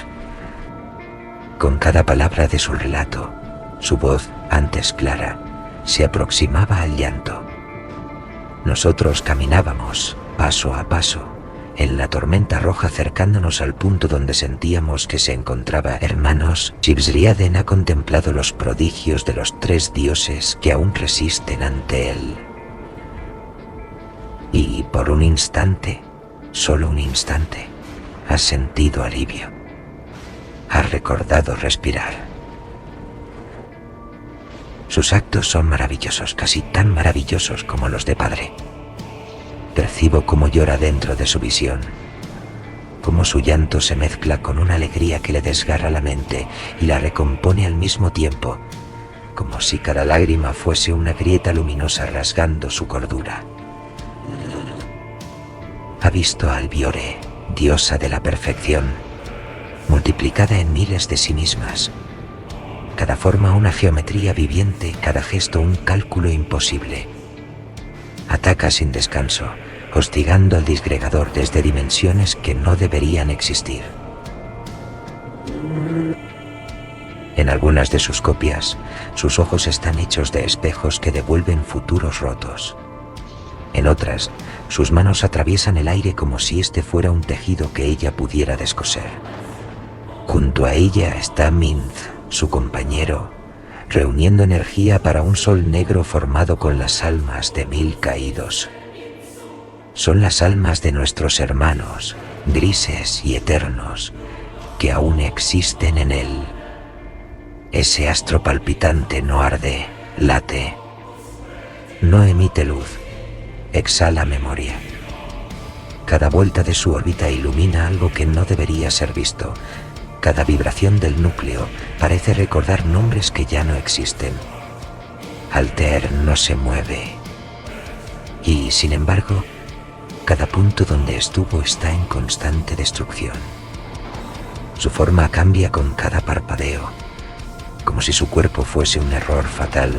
Con cada palabra de su relato, su voz, antes clara, se aproximaba al llanto. Nosotros caminábamos, paso a paso, en la tormenta roja, acercándonos al punto donde sentíamos que se encontraba. Hermanos, Shibsriaden ha contemplado los prodigios de los 3 dioses que aún resisten ante él. Y por un instante, solo un instante, has sentido alivio. Has recordado respirar. Sus actos son maravillosos, casi tan maravillosos como los de padre. Percibo cómo llora dentro de su visión, cómo su llanto se mezcla con una alegría que le desgarra la mente y la recompone al mismo tiempo, como si cada lágrima fuese una grieta luminosa rasgando su cordura. Ha visto a Albiore, diosa de la perfección, multiplicada en miles de sí mismas. Cada forma una geometría viviente, cada gesto un cálculo imposible. Ataca sin descanso, hostigando al disgregador desde dimensiones que no deberían existir. En algunas de sus copias, sus ojos están hechos de espejos que devuelven futuros rotos. En otras, sus manos atraviesan el aire como si este fuera un tejido que ella pudiera descoser. Junto a ella está Minth, su compañero, reuniendo energía para un sol negro formado con las almas de 1000 caídos. Son las almas de nuestros hermanos, grises y eternos, que aún existen en él. Ese astro palpitante no arde, late, no emite luz, exhala memoria. Cada vuelta de su órbita ilumina algo que no debería ser visto. Cada vibración del núcleo parece recordar nombres que ya no existen. Altair no se mueve. Y, sin embargo, cada punto donde estuvo está en constante destrucción. Su forma cambia con cada parpadeo, como si su cuerpo fuese un error fatal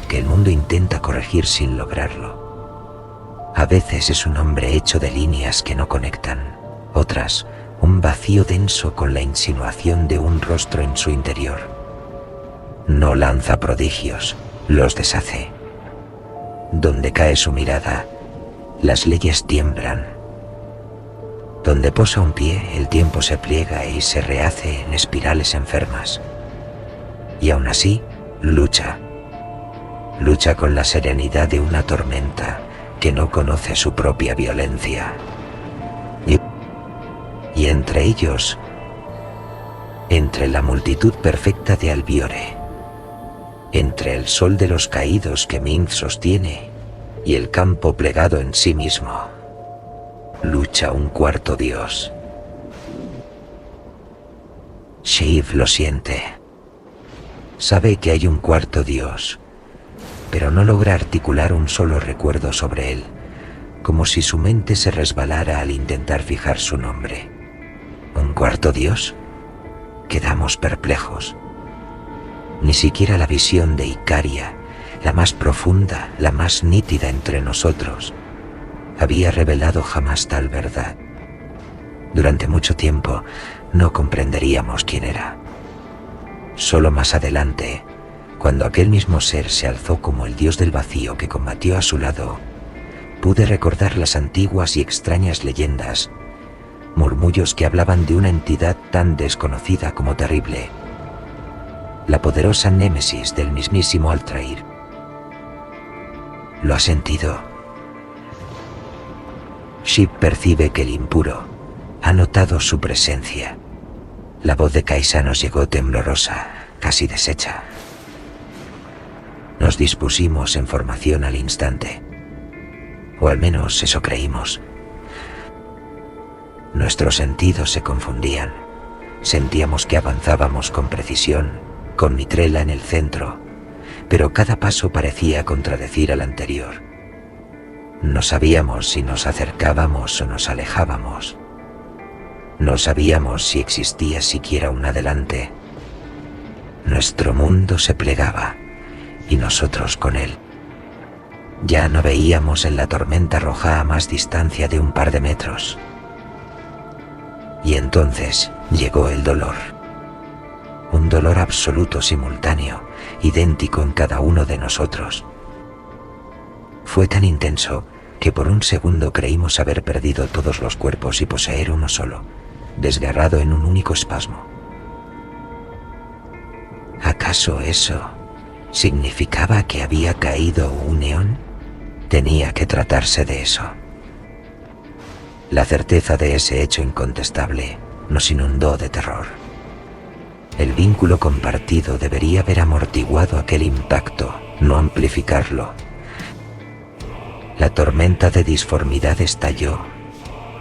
que el mundo intenta corregir sin lograrlo. A veces es un hombre hecho de líneas que no conectan, otras un vacío denso con la insinuación de un rostro en su interior. No lanza prodigios, los deshace. Donde cae su mirada, las leyes tiemblan. Donde posa un pie, el tiempo se pliega y se rehace en espirales enfermas. Y aún así, lucha. Lucha con la serenidad de una tormenta que no conoce su propia violencia. Y entre ellos, entre la multitud perfecta de Albiore, entre el sol de los caídos que Minth sostiene y el campo plegado en sí mismo, lucha un cuarto dios. Shiv lo siente. Sabe que hay un cuarto dios, pero no logra articular un solo recuerdo sobre él, como si su mente se resbalara al intentar fijar su nombre. ¿Un cuarto dios? Quedamos perplejos. Ni siquiera la visión de Icaria, la más profunda, la más nítida entre nosotros, había revelado jamás tal verdad. Durante mucho tiempo no comprenderíamos quién era. Solo más adelante, cuando aquel mismo ser se alzó como el dios del vacío que combatió a su lado, pude recordar las antiguas y extrañas leyendas, murmullos que hablaban de una entidad tan desconocida como terrible, la poderosa némesis del mismísimo Altair. ¿Lo ha sentido? Shiv percibe que el impuro ha notado su presencia. La voz de Kaisa nos llegó temblorosa, casi deshecha. Nos dispusimos en formación al instante, o al menos eso creímos. Nuestros sentidos se confundían. Sentíamos que avanzábamos con precisión, con Mitrela en el centro, pero cada paso parecía contradecir al anterior. No sabíamos si nos acercábamos o nos alejábamos. No sabíamos si existía siquiera un adelante. Nuestro mundo se plegaba, y nosotros con él. Ya no veíamos en la tormenta roja a más distancia de un par de metros. Y entonces llegó el dolor. un dolor absoluto simultáneo, idéntico en cada uno de nosotros. Fue tan intenso que por un segundo creímos haber perdido todos los cuerpos y poseer uno solo, desgarrado en un único espasmo. ¿Acaso eso significaba que había caído un eón? Tenía que tratarse de eso. La certeza de ese hecho incontestable nos inundó de terror. El vínculo compartido debería haber amortiguado aquel impacto, no amplificarlo. La tormenta de disformidad estalló,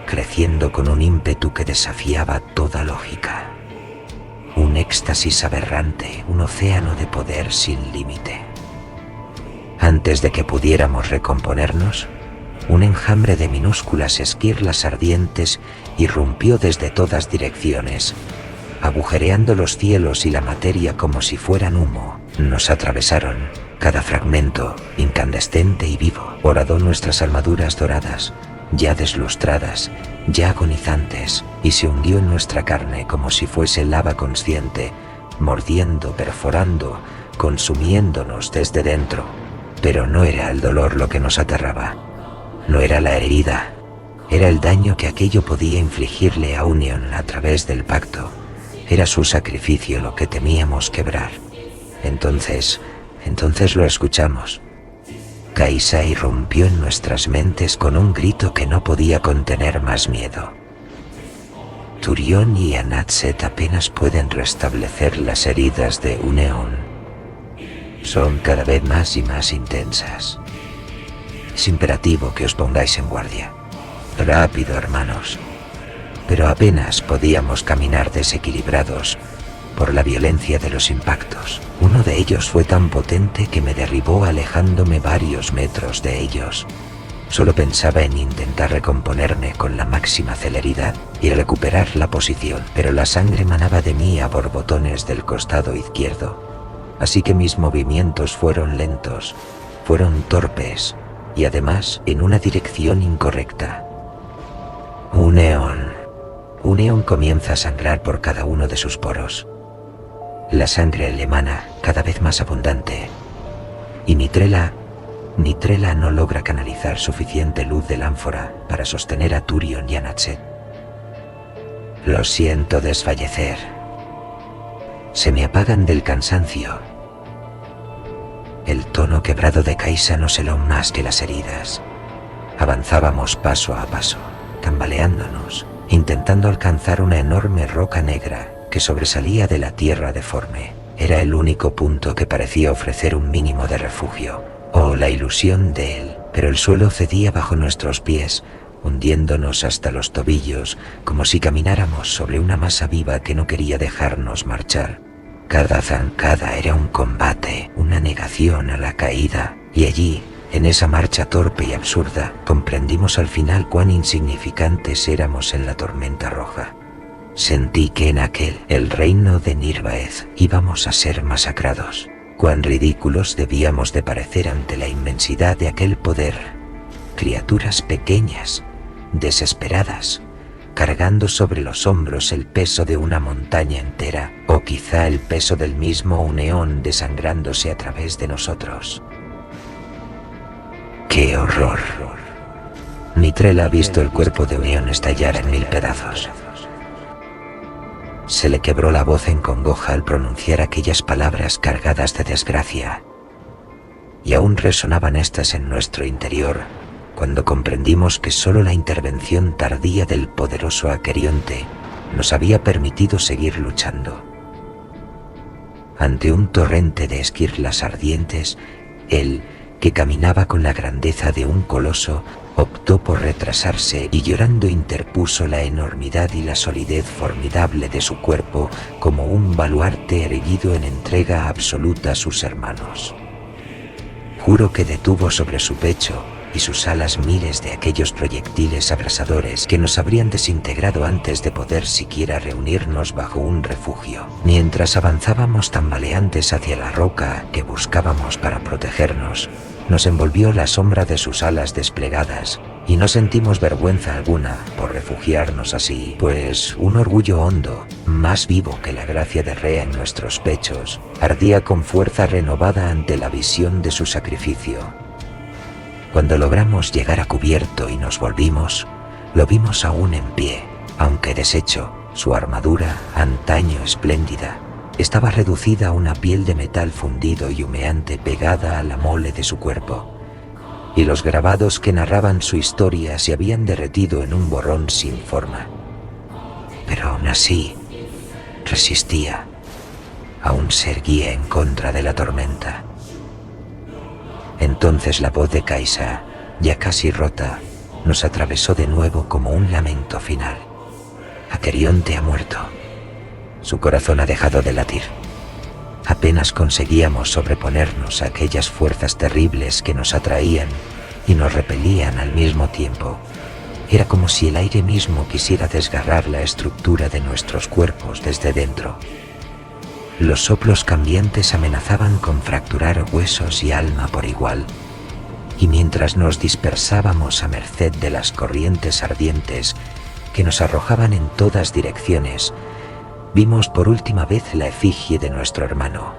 creciendo con un ímpetu que desafiaba toda lógica. Un éxtasis aberrante, un océano de poder sin límite. Antes de que pudiéramos recomponernos, un enjambre de minúsculas esquirlas ardientes irrumpió desde todas direcciones, agujereando los cielos y la materia como si fueran humo. Nos atravesaron, cada fragmento, incandescente y vivo, horadó nuestras armaduras doradas, ya deslustradas, ya agonizantes, y se hundió en nuestra carne como si fuese lava consciente, mordiendo, perforando, consumiéndonos desde dentro. Pero no era el dolor lo que nos aterraba, no era la herida, era el daño que aquello podía infligirle a Union a través del pacto. Era su sacrificio lo que temíamos quebrar. Entonces lo escuchamos. Kaisa irrumpió en nuestras mentes con un grito que no podía contener más miedo. Turión y Anatset apenas pueden restablecer las heridas de un eón. Son cada vez más y más intensas. Es imperativo que os pongáis en guardia. Rápido, hermanos. Pero apenas podíamos caminar desequilibrados por la violencia de los impactos. Uno de ellos fue tan potente que me derribó alejándome varios metros de ellos. Solo pensaba en intentar recomponerme con la máxima celeridad y recuperar la posición, pero la sangre manaba de mí a borbotones del costado izquierdo. Así que mis movimientos fueron lentos, fueron torpes y además en una dirección incorrecta. Un eón comienza a sangrar por cada uno de sus poros. La sangre le emana cada vez más abundante y Nitrela no logra canalizar suficiente luz del ánfora para sostener a Turion y a Anatset. Lo siento desfallecer. Se me apagan del cansancio. El tono quebrado de Kaisa no se heló más que las heridas. Avanzábamos paso a paso, tambaleándonos, intentando alcanzar una enorme roca negra que sobresalía de la tierra deforme. Era el único punto que parecía ofrecer un mínimo de refugio, o la ilusión de él, pero el suelo cedía bajo nuestros pies, hundiéndonos hasta los tobillos, como si camináramos sobre una masa viva que no quería dejarnos marchar. Cada zancada era un combate, una negación a la caída, y allí, en esa marcha torpe y absurda, comprendimos al final cuán insignificantes éramos en la tormenta roja. Sentí que en el reino de Nirvaez, íbamos a ser masacrados. Cuán ridículos debíamos de parecer ante la inmensidad de aquel poder. Criaturas pequeñas, desesperadas, cargando sobre los hombros el peso de una montaña entera, o quizá el peso del mismo Uneón desangrándose a través de nosotros. ¡Qué horror! Nitrela ha visto el cuerpo de Uneón estallar en 1000 pedazos. Se le quebró la voz en congoja al pronunciar aquellas palabras cargadas de desgracia. Y aún resonaban estas en nuestro interior, cuando comprendimos que solo la intervención tardía del poderoso Aquerionte nos había permitido seguir luchando. Ante un torrente de esquirlas ardientes, él, que caminaba con la grandeza de un coloso, optó por retrasarse y llorando interpuso la enormidad y la solidez formidable de su cuerpo como un baluarte erguido en entrega absoluta a sus hermanos. Juro que detuvo sobre su pecho y sus alas miles de aquellos proyectiles abrasadores que nos habrían desintegrado antes de poder siquiera reunirnos bajo un refugio. Mientras avanzábamos tambaleantes hacia la roca que buscábamos para protegernos, nos envolvió la sombra de sus alas desplegadas Y no sentimos vergüenza alguna por refugiarnos así, pues un orgullo hondo, más vivo que la gracia de Rea en nuestros pechos, ardía con fuerza renovada ante la visión de su sacrificio. Cuando logramos llegar a cubierto y nos volvimos, lo vimos aún en pie, aunque deshecho. Su armadura, antaño espléndida, estaba reducida a una piel de metal fundido y humeante pegada a la mole de su cuerpo, y los grabados que narraban su historia se habían derretido en un borrón sin forma. Pero aún así, resistía. Aún se erguía en contra de la tormenta. Entonces la voz de Kaisa, ya casi rota, nos atravesó de nuevo como un lamento final. Aquerionte ha muerto. Su corazón ha dejado de latir. Apenas conseguíamos sobreponernos a aquellas fuerzas terribles que nos atraían y nos repelían al mismo tiempo. Era como si el aire mismo quisiera desgarrar la estructura de nuestros cuerpos desde dentro. Los soplos cambiantes amenazaban con fracturar huesos y alma por igual, y mientras nos dispersábamos a merced de las corrientes ardientes que nos arrojaban en todas direcciones, vimos por última vez la efigie de nuestro hermano,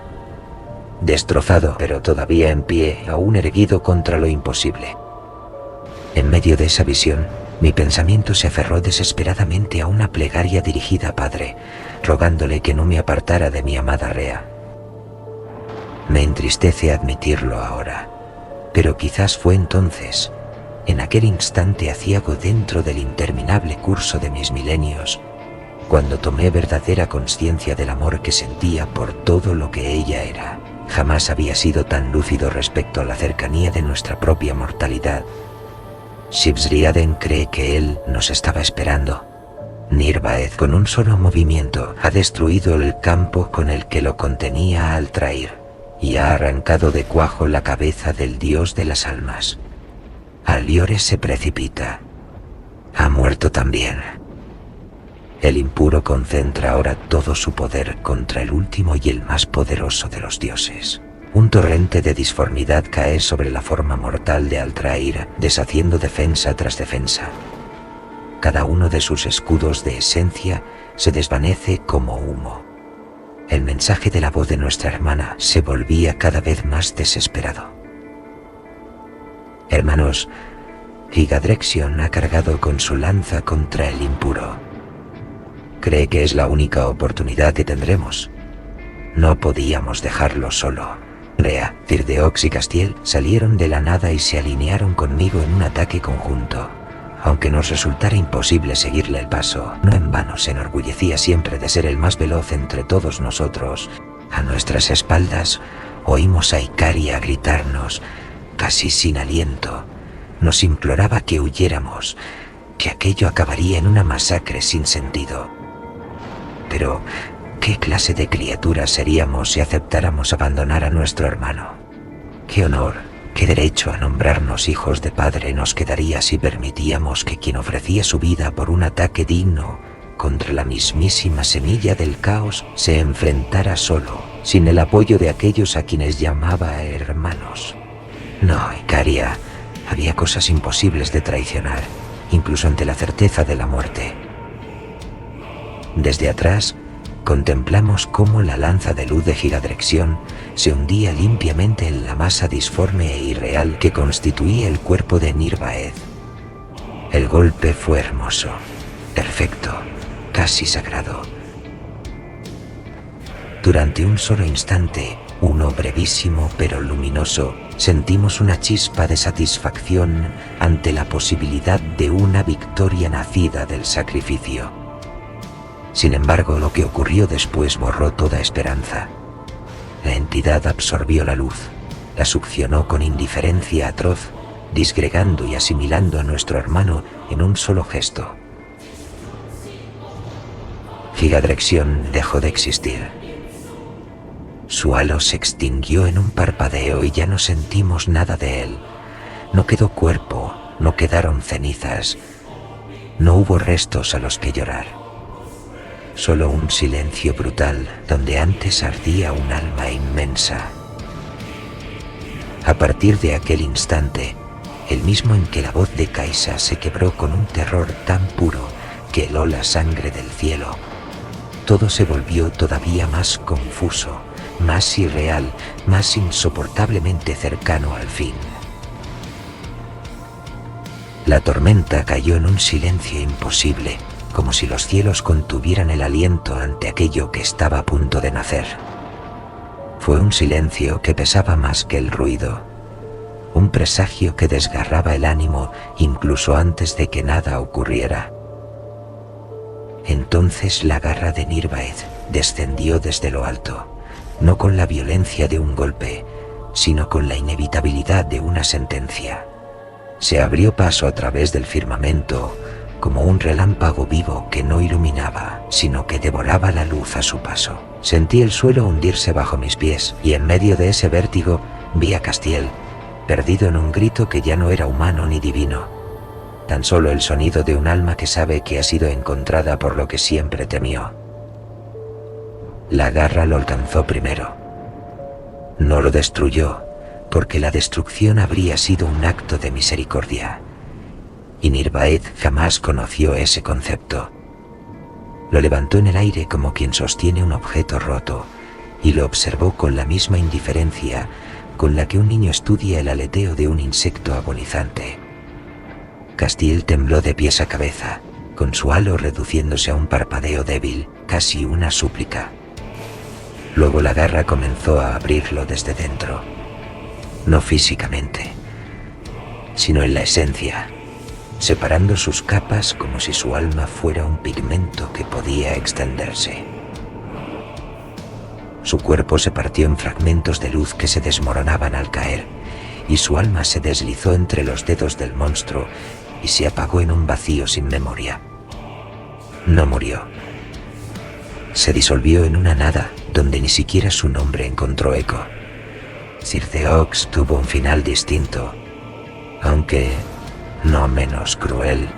destrozado pero todavía en pie, aún erguido contra lo imposible. En medio de esa visión, mi pensamiento se aferró desesperadamente a una plegaria dirigida a Padre, rogándole que no me apartara de mi amada Rea. Me entristece admitirlo ahora, pero quizás fue entonces, en aquel instante aciago dentro del interminable curso de mis milenios, cuando tomé verdadera conciencia del amor que sentía por todo lo que ella era. Jamás había sido tan lúcido respecto a la cercanía de nuestra propia mortalidad. Shibsriaden cree que él nos estaba esperando. Nirvaeth, con un solo movimiento, ha destruido el campo con el que lo contenía al traer, y ha arrancado de cuajo la cabeza del dios de las almas. Aliore se precipita. Ha muerto también. El impuro concentra ahora todo su poder contra el último y el más poderoso de los dioses. Un torrente de disformidad cae sobre la forma mortal de Altrair, deshaciendo defensa tras defensa. Cada uno de sus escudos de esencia se desvanece como humo. El mensaje de la voz de nuestra hermana se volvía cada vez más desesperado. Hermanos, Higadrexion ha cargado con su lanza contra el impuro. Cree que es la única oportunidad que tendremos. No podíamos dejarlo solo. Rea, Cirdeox y Castiel salieron de la nada y se alinearon conmigo en un ataque conjunto. Aunque nos resultara imposible seguirle el paso, no en vano se enorgullecía siempre de ser el más veloz entre todos nosotros. A nuestras espaldas oímos a Icaria gritarnos, casi sin aliento. Nos imploraba que huyéramos, que aquello acabaría en una masacre sin sentido. Pero, ¿qué clase de criaturas seríamos si aceptáramos abandonar a nuestro hermano? ¿Qué honor, qué derecho a nombrarnos hijos de padre nos quedaría si permitíamos que quien ofrecía su vida por un ataque digno contra la mismísima semilla del caos se enfrentara solo, sin el apoyo de aquellos a quienes llamaba hermanos? No, Icaria, había cosas imposibles de traicionar, incluso ante la certeza de la muerte. Desde atrás, contemplamos cómo la lanza de luz de Higadrexion se hundía limpiamente en la masa disforme e irreal que constituía el cuerpo de Nirvaeth. El golpe fue hermoso, perfecto, casi sagrado. Durante un solo instante, uno brevísimo pero luminoso, sentimos una chispa de satisfacción ante la posibilidad de una victoria nacida del sacrificio. Sin embargo, lo que ocurrió después borró toda esperanza. La entidad absorbió la luz, la succionó con indiferencia atroz, disgregando y asimilando a nuestro hermano en un solo gesto. Higadrexion dejó de existir. Su halo se extinguió en un parpadeo y ya no sentimos nada de él. No quedó cuerpo, no quedaron cenizas, no hubo restos a los que llorar. Solo un silencio brutal donde antes ardía un alma inmensa. A partir de aquel instante, el mismo en que la voz de Kaisa se quebró con un terror tan puro que heló la sangre del cielo. Todo se volvió todavía más confuso, más irreal, más insoportablemente cercano al fin. La tormenta cayó en un silencio imposible, como si los cielos contuvieran el aliento ante aquello que estaba a punto de nacer. Fue un silencio que pesaba más que el ruido, un presagio que desgarraba el ánimo incluso antes de que nada ocurriera. Entonces la garra de Nirvaeth descendió desde lo alto, no con la violencia de un golpe, sino con la inevitabilidad de una sentencia. Se abrió paso a través del firmamento como un relámpago vivo que no iluminaba, sino que devoraba la luz a su paso. Sentí el suelo hundirse bajo mis pies y en medio de ese vértigo vi a Castiel, perdido en un grito que ya no era humano ni divino, tan solo el sonido de un alma que sabe que ha sido encontrada por lo que siempre temió. La garra lo alcanzó primero. No lo destruyó, porque la destrucción habría sido un acto de misericordia, y Nirvaeth jamás conoció ese concepto. Lo levantó en el aire como quien sostiene un objeto roto, y lo observó con la misma indiferencia con la que un niño estudia el aleteo de un insecto agonizante. Castiel tembló de pies a cabeza, con su halo reduciéndose a un parpadeo débil, casi una súplica. Luego la garra comenzó a abrirlo desde dentro, no físicamente, sino en la esencia, separando sus capas como si su alma fuera un pigmento que podía extenderse. Su cuerpo se partió en fragmentos de luz que se desmoronaban al caer, y su alma se deslizó entre los dedos del monstruo y se apagó en un vacío sin memoria. No murió. Se disolvió en una nada donde ni siquiera su nombre encontró eco. Circeox tuvo un final distinto, aunque no menos cruel.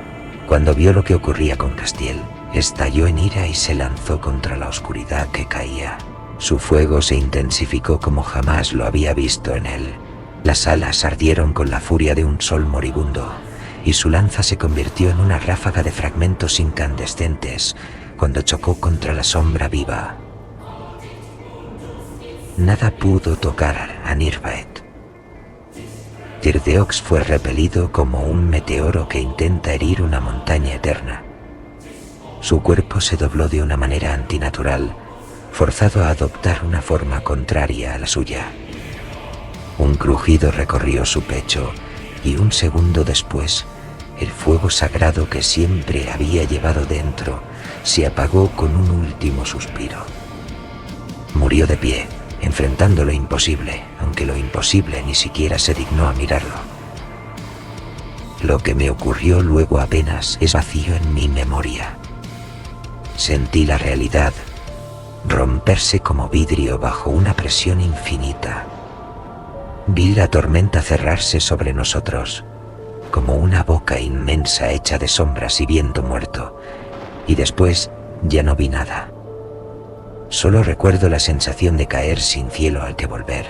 Cuando vio lo que ocurría con Castiel, estalló en ira y se lanzó contra la oscuridad que caía. Su fuego se intensificó como jamás lo había visto en él. Las alas ardieron con la furia de un sol moribundo, y su lanza se convirtió en una ráfaga de fragmentos incandescentes cuando chocó contra la sombra viva. Nada pudo tocar a Nirvaeth. Circeox fue repelido como un meteoro que intenta herir una montaña eterna. Su cuerpo se dobló de una manera antinatural, forzado a adoptar una forma contraria a la suya. Un crujido recorrió su pecho y un segundo después, el fuego sagrado que siempre había llevado dentro se apagó con un último suspiro. Murió de pie, enfrentando lo imposible, aunque lo imposible ni siquiera se dignó a mirarlo. Lo que me ocurrió luego apenas es vacío en mi memoria. Sentí la realidad romperse como vidrio bajo una presión infinita. Vi la tormenta cerrarse sobre nosotros, como una boca inmensa hecha de sombras y viento muerto, y después ya no vi nada. Solo recuerdo la sensación de caer sin cielo al que volver,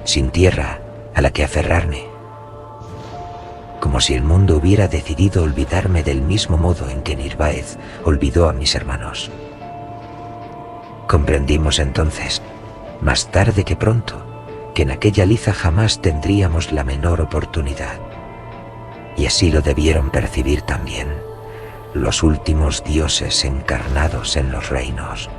sin tierra a la que aferrarme, como si el mundo hubiera decidido olvidarme del mismo modo en que Nirvaeth olvidó a mis hermanos. Comprendimos entonces, más tarde que pronto, que en aquella liza jamás tendríamos la menor oportunidad. Y así lo debieron percibir también los últimos dioses encarnados en los reinos,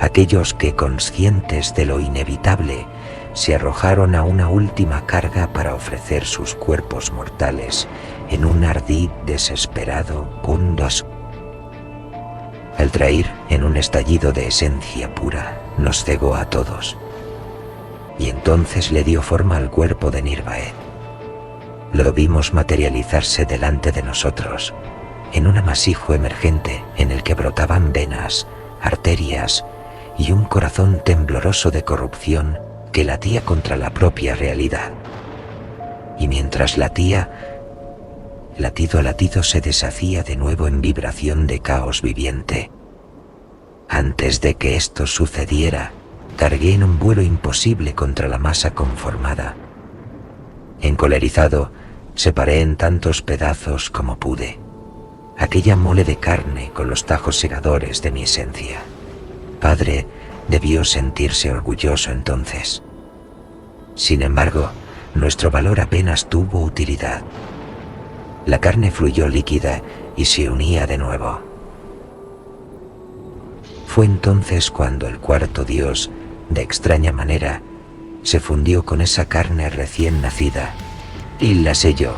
aquellos que, conscientes de lo inevitable, se arrojaron a una última carga para ofrecer sus cuerpos mortales en un ardid desesperado cuando al traer en un estallido de esencia pura, nos cegó a todos. Y entonces le dio forma al cuerpo de Nirvaeth. Lo vimos materializarse delante de nosotros, en un amasijo emergente en el que brotaban venas, arterias y un corazón tembloroso de corrupción que latía contra la propia realidad. Y mientras latía, latido a latido se deshacía de nuevo en vibración de caos viviente. Antes de que esto sucediera, cargué en un vuelo imposible contra la masa conformada. Encolerizado, Separé en tantos pedazos como pude aquella mole de carne con los tajos segadores de mi esencia. Padre debió sentirse orgulloso entonces. Sin embargo, nuestro valor apenas tuvo utilidad. La carne fluyó líquida y se unía de nuevo. Fue entonces cuando el cuarto dios, de extraña manera, se fundió con esa carne recién nacida y la selló.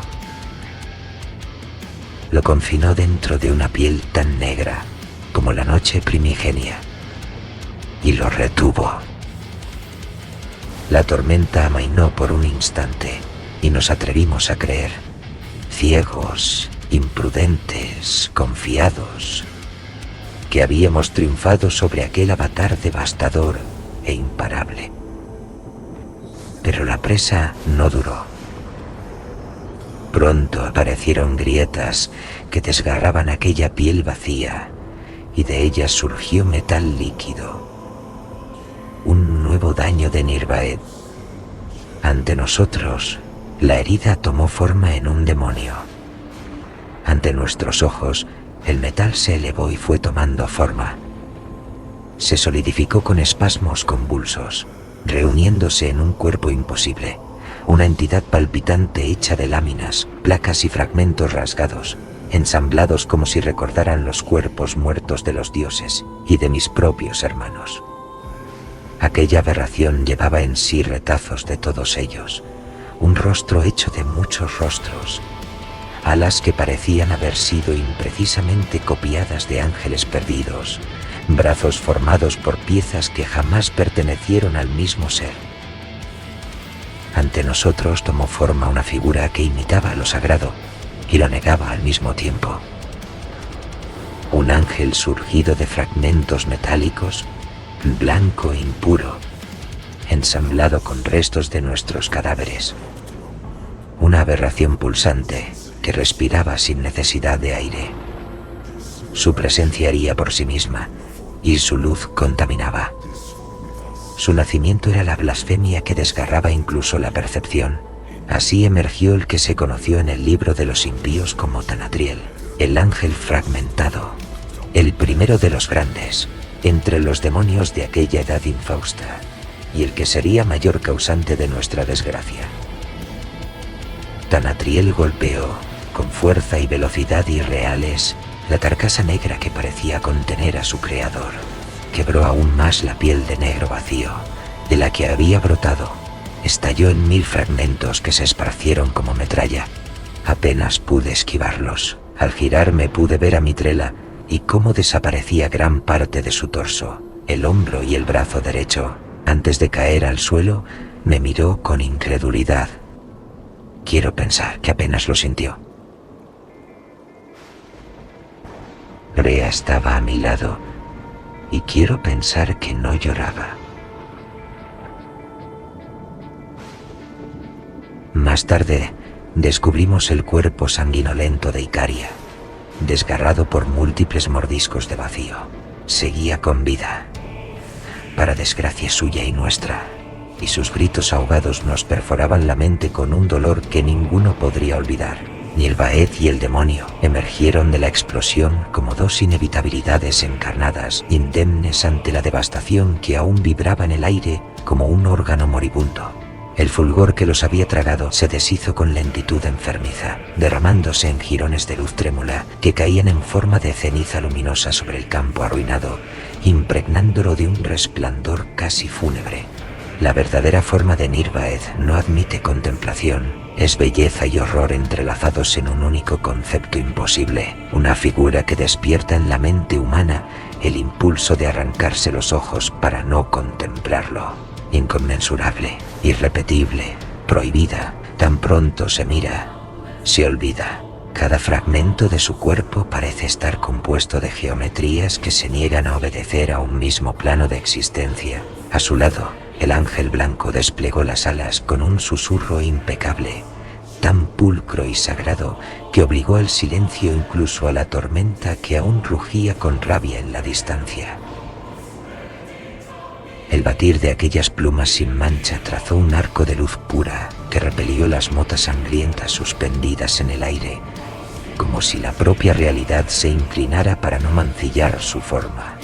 Lo confinó dentro de una piel tan negra como la noche primigenia y lo retuvo. La tormenta amainó por un instante y nos atrevimos a creer, ciegos, imprudentes, confiados, que habíamos triunfado sobre aquel avatar devastador e imparable. Pero la presa no duró. Pronto aparecieron grietas que desgarraban aquella piel vacía y de ellas surgió metal líquido. Un nuevo daño de Nirvaed. Ante nosotros, la herida tomó forma en un demonio. Ante nuestros ojos, el metal se elevó y fue tomando forma. Se solidificó con espasmos convulsos, reuniéndose en un cuerpo imposible. Una entidad palpitante hecha de láminas, placas y fragmentos rasgados, ensamblados como si recordaran los cuerpos muertos de los dioses y de mis propios hermanos. Aquella aberración llevaba en sí retazos de todos ellos, un rostro hecho de muchos rostros, alas que parecían haber sido imprecisamente copiadas de ángeles perdidos, brazos formados por piezas que jamás pertenecieron al mismo ser. Ante nosotros tomó forma una figura que imitaba lo sagrado y lo negaba al mismo tiempo. Un ángel surgido de fragmentos metálicos, blanco e impuro, ensamblado con restos de nuestros cadáveres. Una aberración pulsante que respiraba sin necesidad de aire. Su presencia haría por sí misma y su luz contaminaba. Su nacimiento era la blasfemia que desgarraba incluso la percepción. Así emergió el que se conoció en el libro de los impíos como Tanatriel, el ángel fragmentado, el primero de los grandes, entre los demonios de aquella edad infausta, y el que sería mayor causante de nuestra desgracia. Tanatriel golpeó, con fuerza y velocidad irreales, la carcasa negra que parecía contener a su creador. Quebró aún más la piel de negro vacío, de la que había brotado. Estalló en 1000 fragmentos que se esparcieron como metralla. Apenas pude esquivarlos. Al girarme pude ver a Mitrela y cómo desaparecía gran parte de su torso, el hombro y el brazo derecho. Antes de caer al suelo, me miró con incredulidad. Quiero pensar que apenas lo sintió. Rea estaba a mi lado y quiero pensar que no lloraba. Más tarde, descubrimos el cuerpo sanguinolento de Icaria, desgarrado por múltiples mordiscos de vacío. Seguía con vida, para desgracia suya y nuestra, y sus gritos ahogados nos perforaban la mente con un dolor que ninguno podría olvidar. Nirvaed y el demonio emergieron de la explosión como dos inevitabilidades encarnadas, indemnes ante la devastación que aún vibraba en el aire como un órgano moribundo. El fulgor que los había tragado se deshizo con lentitud enfermiza, derramándose en jirones de luz trémula que caían en forma de ceniza luminosa sobre el campo arruinado, impregnándolo de un resplandor casi fúnebre. La verdadera forma de Nirvaed no admite contemplación. Es belleza y horror entrelazados en un único concepto imposible, una figura que despierta en la mente humana el impulso de arrancarse los ojos para no contemplarlo. Inconmensurable, irrepetible, prohibida, tan pronto se mira, se olvida. Cada fragmento de su cuerpo parece estar compuesto de geometrías que se niegan a obedecer a un mismo plano de existencia. A su lado, el ángel blanco desplegó las alas con un susurro impecable, tan pulcro y sagrado que obligó al silencio incluso a la tormenta que aún rugía con rabia en la distancia. El batir de aquellas plumas sin mancha trazó un arco de luz pura que repelió las motas sangrientas suspendidas en el aire, como si la propia realidad se inclinara para no mancillar su forma.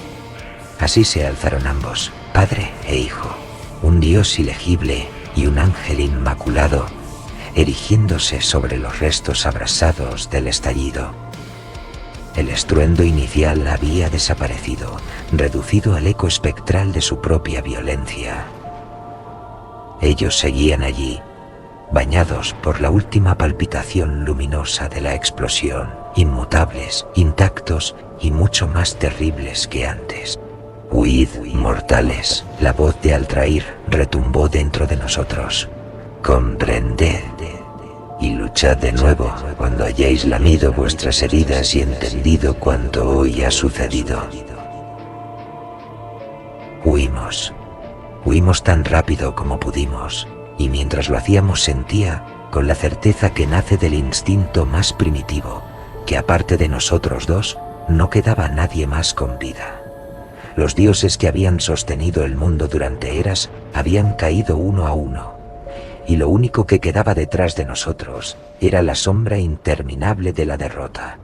Así se alzaron ambos, padre e hijo, un dios ilegible y un ángel inmaculado, erigiéndose sobre los restos abrasados del estallido. El estruendo inicial había desaparecido, reducido al eco espectral de su propia violencia. Ellos seguían allí, bañados por la última palpitación luminosa de la explosión, inmutables, intactos y mucho más terribles que antes. «Huid, mortales», la voz de Altrair retumbó dentro de nosotros. «Comprended y luchad de nuevo cuando hayáis lamido vuestras heridas y entendido cuanto hoy ha sucedido». Huimos tan rápido como pudimos, y mientras lo hacíamos sentía, con la certeza que nace del instinto más primitivo, que aparte de nosotros dos, no quedaba nadie más con vida. Los dioses que habían sostenido el mundo durante eras habían caído uno a uno, y lo único que quedaba detrás de nosotros era la sombra interminable de la derrota.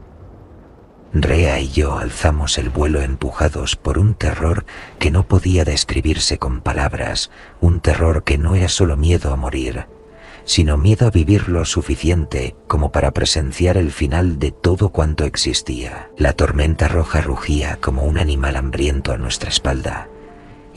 Rea y yo alzamos el vuelo empujados por un terror que no podía describirse con palabras, un terror que no era solo miedo a morir, sino miedo a vivir lo suficiente como para presenciar el final de todo cuanto existía. La tormenta roja rugía como un animal hambriento a nuestra espalda,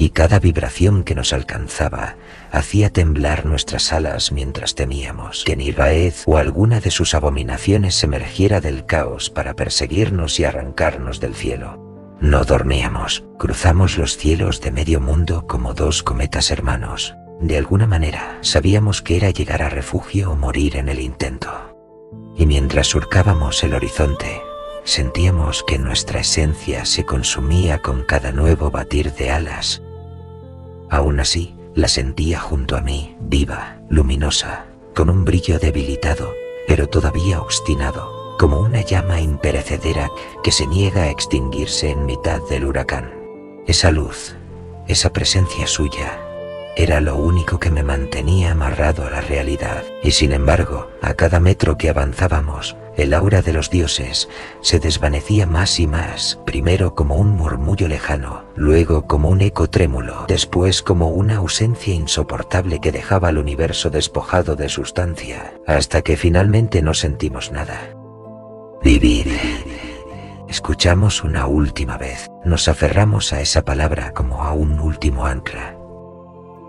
y cada vibración que nos alcanzaba hacía temblar nuestras alas mientras temíamos que Nirvaez o alguna de sus abominaciones emergiera del caos para perseguirnos y arrancarnos del cielo. No dormíamos, cruzamos los cielos de medio mundo como dos cometas hermanos. De alguna manera sabíamos que era llegar a refugio o morir en el intento. Y mientras surcábamos el horizonte, sentíamos que nuestra esencia se consumía con cada nuevo batir de alas. Aún así, la sentía junto a mí, viva, luminosa, con un brillo debilitado, pero todavía obstinado, como una llama imperecedera que se niega a extinguirse en mitad del huracán. Esa luz, esa presencia suya, era lo único que me mantenía amarrado a la realidad, y sin embargo, a cada metro que avanzábamos, el aura de los dioses se desvanecía más y más, primero como un murmullo lejano, luego como un eco trémulo, después como una ausencia insoportable que dejaba al universo despojado de sustancia, hasta que finalmente no sentimos nada. Vivir. Escuchamos una última vez, nos aferramos a esa palabra como a un último ancla.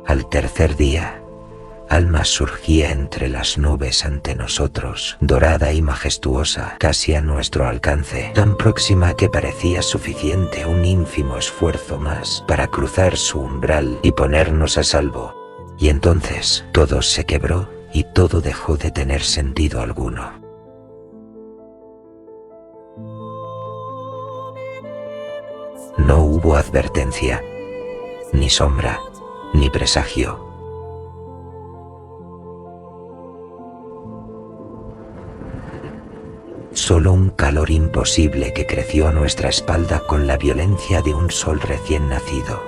Al tercer día, Alma surgía entre las nubes ante nosotros, dorada y majestuosa, casi a nuestro alcance, tan próxima que parecía suficiente un ínfimo esfuerzo más para cruzar su umbral y ponernos a salvo. Y entonces todo se quebró y todo dejó de tener sentido alguno. No hubo advertencia, ni sombra, ni presagio. Solo un calor imposible que creció a nuestra espalda con la violencia de un sol recién nacido,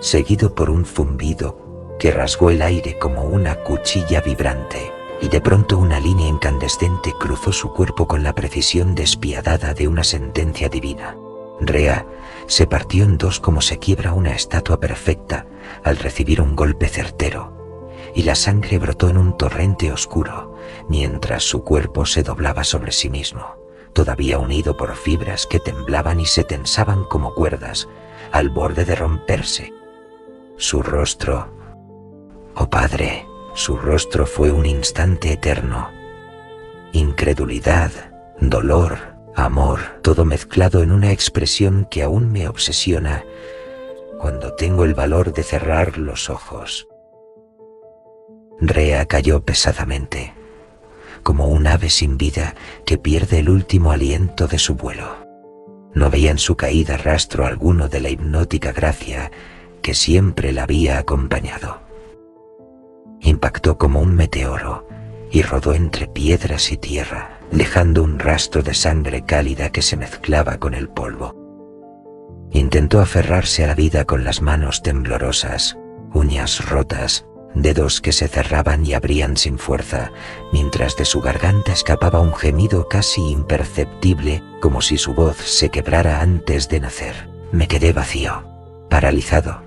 seguido por un zumbido que rasgó el aire como una cuchilla vibrante, y de pronto una línea incandescente cruzó su cuerpo con la precisión despiadada de una sentencia divina. Rea se partió en dos como se quiebra una estatua perfecta al recibir un golpe certero, y la sangre brotó en un torrente oscuro, mientras su cuerpo se doblaba sobre sí mismo, todavía unido por fibras que temblaban y se tensaban como cuerdas, al borde de romperse. Su rostro, oh Padre, su rostro fue un instante eterno. Incredulidad, dolor, amor, todo mezclado en una expresión que aún me obsesiona cuando tengo el valor de cerrar los ojos. Rea cayó pesadamente, como un ave sin vida que pierde el último aliento de su vuelo. No veía en su caída rastro alguno de la hipnótica gracia que siempre la había acompañado. Impactó como un meteoro y rodó entre piedras y tierra, dejando un rastro de sangre cálida que se mezclaba con el polvo. Intentó aferrarse a la vida con las manos temblorosas, uñas rotas, dedos que se cerraban y abrían sin fuerza, mientras de su garganta escapaba un gemido casi imperceptible, como si su voz se quebrara antes de nacer. Me quedé vacío, paralizado,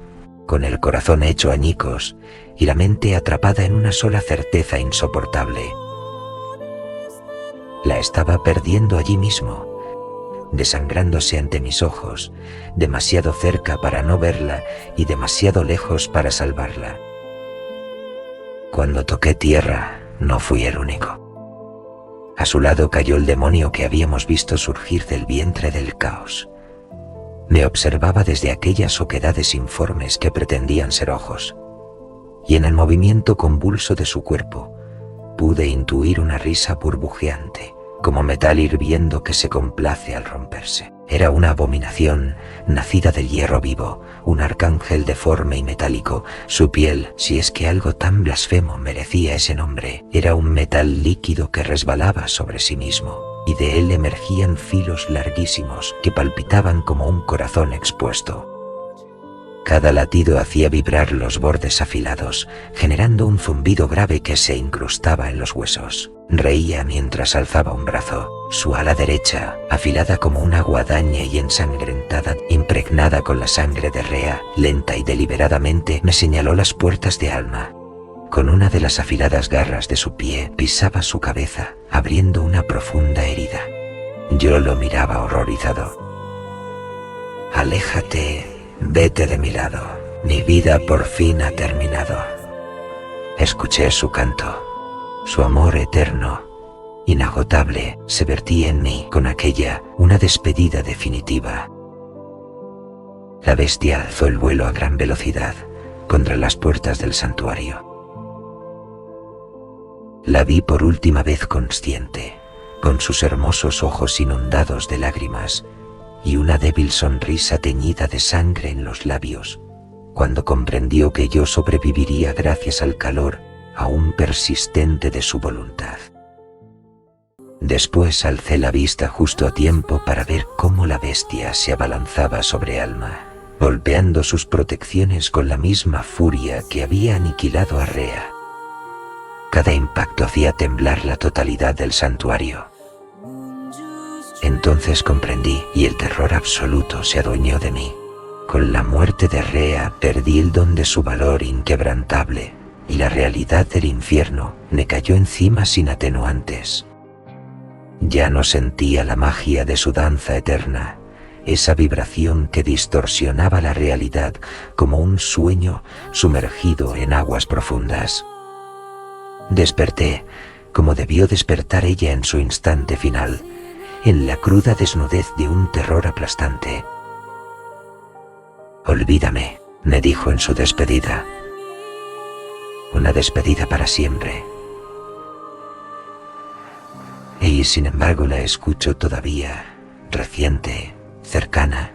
con el corazón hecho añicos y la mente atrapada en una sola certeza insoportable. La estaba perdiendo allí mismo, desangrándose ante mis ojos, demasiado cerca para no verla y demasiado lejos para salvarla. Cuando toqué tierra, no fui el único. A su lado cayó el demonio que habíamos visto surgir del vientre del caos. Me observaba desde aquellas oquedades informes que pretendían ser ojos, y en el movimiento convulso de su cuerpo pude intuir una risa burbujeante, como metal hirviendo que se complace al romperse. Era una abominación nacida del hierro vivo, un arcángel deforme y metálico. Su piel, si es que algo tan blasfemo merecía ese nombre, era un metal líquido que resbalaba sobre sí mismo, y de él emergían filos larguísimos que palpitaban como un corazón expuesto. Cada latido hacía vibrar los bordes afilados, generando un zumbido grave que se incrustaba en los huesos. Reía mientras alzaba un brazo, su ala derecha, afilada como una guadaña y ensangrentada, impregnada con la sangre de Rea, lenta y deliberadamente me señaló las puertas de Alma. Con una de las afiladas garras de su pie pisaba su cabeza, abriendo una profunda herida. Yo lo miraba horrorizado. Aléjate. Vete de mi lado, mi vida por fin ha terminado. Escuché su canto, su amor eterno, inagotable, se vertía en mí con aquella, una despedida definitiva. La bestia alzó el vuelo a gran velocidad contra las puertas del santuario. La vi por última vez consciente, con sus hermosos ojos inundados de lágrimas, y una débil sonrisa teñida de sangre en los labios, cuando comprendió que yo sobreviviría gracias al calor aún persistente de su voluntad. Después alcé la vista justo a tiempo para ver cómo la bestia se abalanzaba sobre Alma, golpeando sus protecciones con la misma furia que había aniquilado a Rea. Cada impacto hacía temblar la totalidad del santuario. Entonces comprendí, y el terror absoluto se adueñó de mí. Con la muerte de Rea perdí el don de su valor inquebrantable, y la realidad del infierno me cayó encima sin atenuantes. Ya no sentía la magia de su danza eterna, esa vibración que distorsionaba la realidad como un sueño sumergido en aguas profundas. Desperté, como debió despertar ella en su instante final, en la cruda desnudez de un terror aplastante. Olvídame, me dijo en su despedida. Una despedida para siempre. Y sin embargo la escucho todavía, reciente, cercana,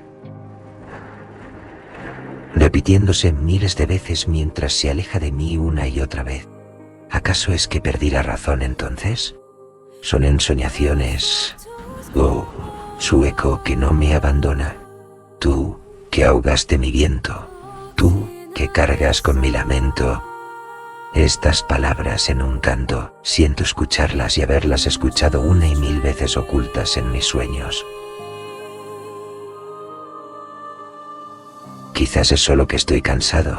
repitiéndose miles de veces mientras se aleja de mí una y otra vez. ¿Acaso es que perdí la razón entonces? ¿Son ensoñaciones? Oh, su eco que no me abandona. Tú que ahogaste mi viento, tú que cargas con mi lamento. Estas palabras en un canto, siento escucharlas y haberlas escuchado una y mil veces ocultas en mis sueños. Quizás es solo que estoy cansado,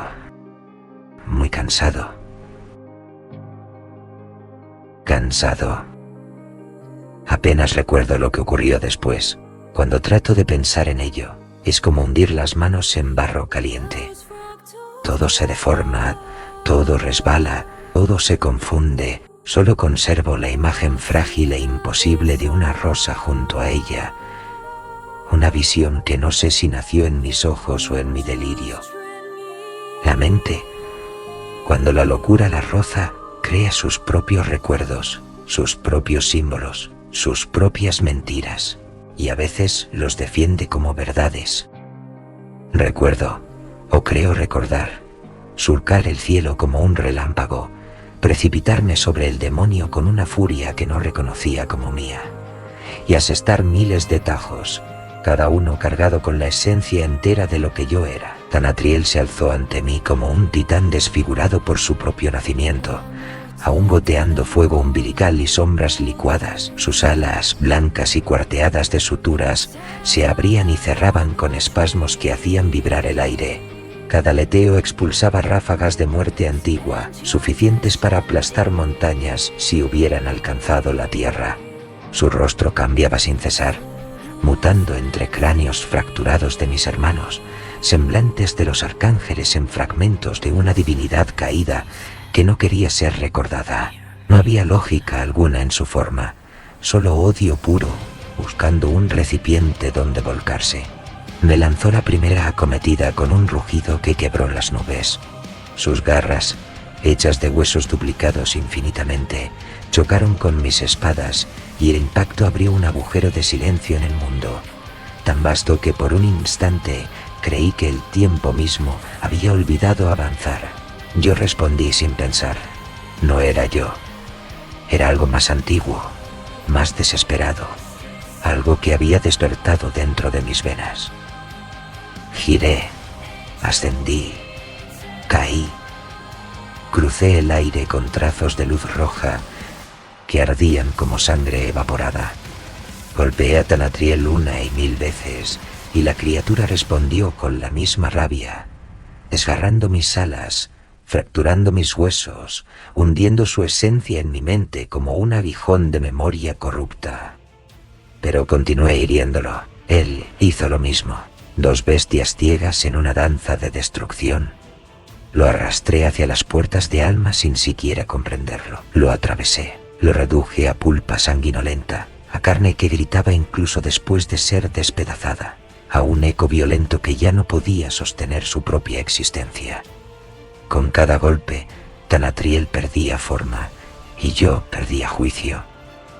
muy cansado. Cansado. Apenas recuerdo lo que ocurrió después. Cuando trato de pensar en ello, es como hundir las manos en barro caliente. Todo se deforma, todo resbala, todo se confunde. Solo conservo la imagen frágil e imposible de una rosa junto a ella. Una visión que no sé si nació en mis ojos o en mi delirio. La mente, cuando la locura la roza, crea sus propios recuerdos, sus propios símbolos, sus propias mentiras, y a veces los defiende como verdades. Recuerdo, o creo recordar, surcar el cielo como un relámpago, precipitarme sobre el demonio con una furia que no reconocía como mía, y asestar miles de tajos, cada uno cargado con la esencia entera de lo que yo era. Tanatriel se alzó ante mí como un titán desfigurado por su propio nacimiento, aún goteando fuego umbilical y sombras licuadas. Sus alas, blancas y cuarteadas de suturas, se abrían y cerraban con espasmos que hacían vibrar el aire. Cada aleteo expulsaba ráfagas de muerte antigua, suficientes para aplastar montañas si hubieran alcanzado la tierra. Su rostro cambiaba sin cesar, mutando entre cráneos fracturados de mis hermanos, semblantes de los arcángeles en fragmentos de una divinidad caída que no quería ser recordada. No había lógica alguna en su forma, solo odio puro, buscando un recipiente donde volcarse. Me lanzó la primera acometida con un rugido que quebró las nubes. Sus garras, hechas de huesos duplicados infinitamente, chocaron con mis espadas y el impacto abrió un agujero de silencio en el mundo, tan vasto que por un instante creí que el tiempo mismo había olvidado avanzar. Yo respondí sin pensar. No era yo. Era algo más antiguo, más desesperado, algo que había despertado dentro de mis venas. Giré, ascendí, caí, crucé el aire con trazos de luz roja que ardían como sangre evaporada. Golpeé a Tanatriel 1 y 1000 veces y la criatura respondió con la misma rabia, desgarrando mis alas, fracturando mis huesos, hundiendo su esencia en mi mente como un aguijón de memoria corrupta. Pero continué hiriéndolo. Él hizo lo mismo. Dos bestias ciegas en una danza de destrucción. Lo arrastré hacia las puertas de alma sin siquiera comprenderlo. Lo atravesé. Lo reduje a pulpa sanguinolenta, a carne que gritaba incluso después de ser despedazada, a un eco violento que ya no podía sostener su propia existencia. Con cada golpe, Tanatriel perdía forma y yo perdía juicio.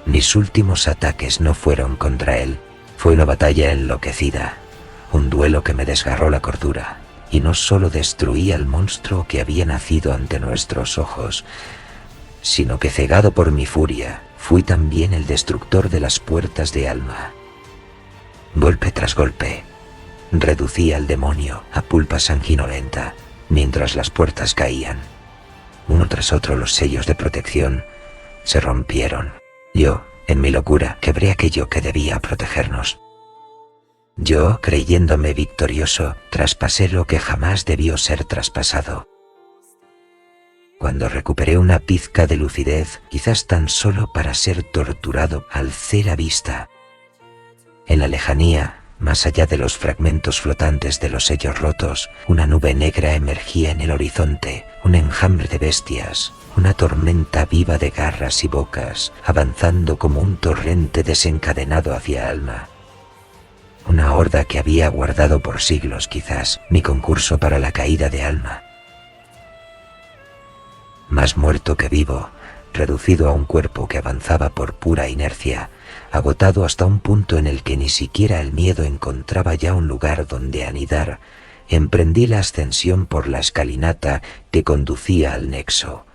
Mis últimos ataques no fueron contra él. Fue una batalla enloquecida, un duelo que me desgarró la cordura, y no solo destruí al monstruo que había nacido ante nuestros ojos, sino que cegado por mi furia, fui también el destructor de las puertas de alma. Golpe tras golpe, reducí al demonio a pulpa sanguinolenta, mientras las puertas caían. Uno tras otro los sellos de protección se rompieron. Yo, en mi locura, quebré aquello que debía protegernos. Yo, creyéndome victorioso, traspasé lo que jamás debió ser traspasado. Cuando recuperé una pizca de lucidez, quizás tan solo para ser torturado, alcé la vista. En la lejanía, más allá de los fragmentos flotantes de los sellos rotos, una nube negra emergía en el horizonte, un enjambre de bestias, una tormenta viva de garras y bocas, avanzando como un torrente desencadenado hacia alma. Una horda que había aguardado por siglos quizás mi concurso para la caída de alma. Más muerto que vivo, reducido a un cuerpo que avanzaba por pura inercia, agotado hasta un punto en el que ni siquiera el miedo encontraba ya un lugar donde anidar, emprendí la ascensión por la escalinata que conducía al nexo.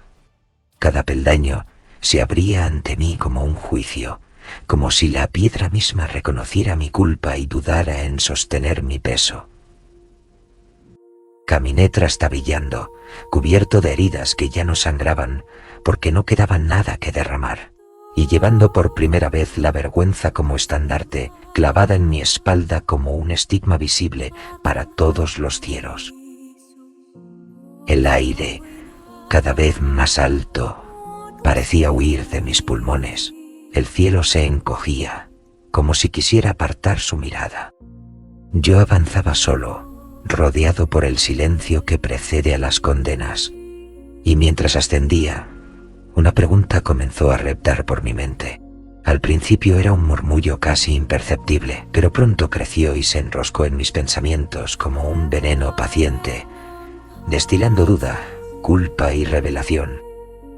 Cada peldaño se abría ante mí como un juicio, como si la piedra misma reconociera mi culpa y dudara en sostener mi peso. Caminé trastabillando, cubierto de heridas que ya no sangraban, porque no quedaba nada que derramar, y llevando por primera vez la vergüenza como estandarte, clavada en mi espalda como un estigma visible para todos los cielos. El aire, cada vez más alto, parecía huir de mis pulmones. El cielo se encogía, como si quisiera apartar su mirada. Yo avanzaba solo, rodeado por el silencio que precede a las condenas, y mientras ascendía, una pregunta comenzó a reptar por mi mente. Al principio era un murmullo casi imperceptible, pero pronto creció y se enroscó en mis pensamientos como un veneno paciente, destilando duda, culpa y revelación.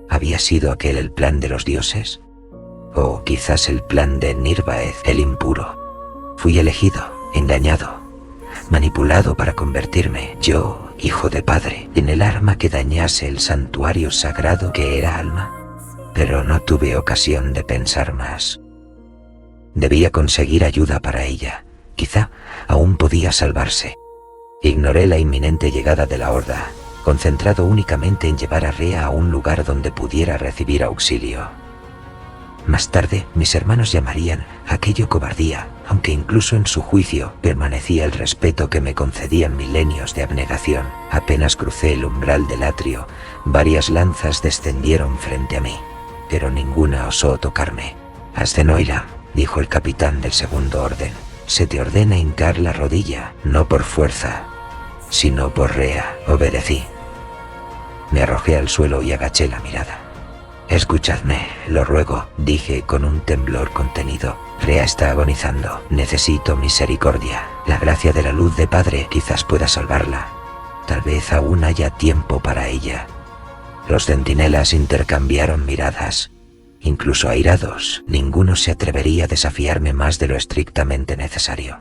¿Había sido aquel el plan de los dioses? ¿O quizás el plan de Nirvaeth, el impuro? Fui elegido, engañado, manipulado para convertirme, yo, hijo de padre, en el arma que dañase el santuario sagrado que era alma. Pero no tuve ocasión de pensar más. Debía conseguir ayuda para ella, Quizá aún podía salvarse. Ignoré la inminente llegada de la horda, concentrado únicamente en llevar a Rea a un lugar donde pudiera recibir auxilio. Más tarde, mis hermanos llamarían aquello cobardía, aunque incluso en su juicio permanecía el respeto que me concedían milenios de abnegación. Apenas crucé el umbral del atrio, varias lanzas descendieron frente a mí, pero ninguna osó tocarme. «Ascenoira», dijo el capitán del segundo orden, «se te ordena hincar la rodilla, no por fuerza, sino por Rea». Obedecí. Me arrojé al suelo y agaché la mirada. «Escuchadme, lo ruego», dije con un temblor contenido. «Rea está agonizando. Necesito misericordia. La gracia de la luz de Padre quizás pueda salvarla. Tal vez aún haya tiempo para ella». Los centinelas intercambiaron miradas. Incluso airados, ninguno se atrevería a desafiarme más de lo estrictamente necesario.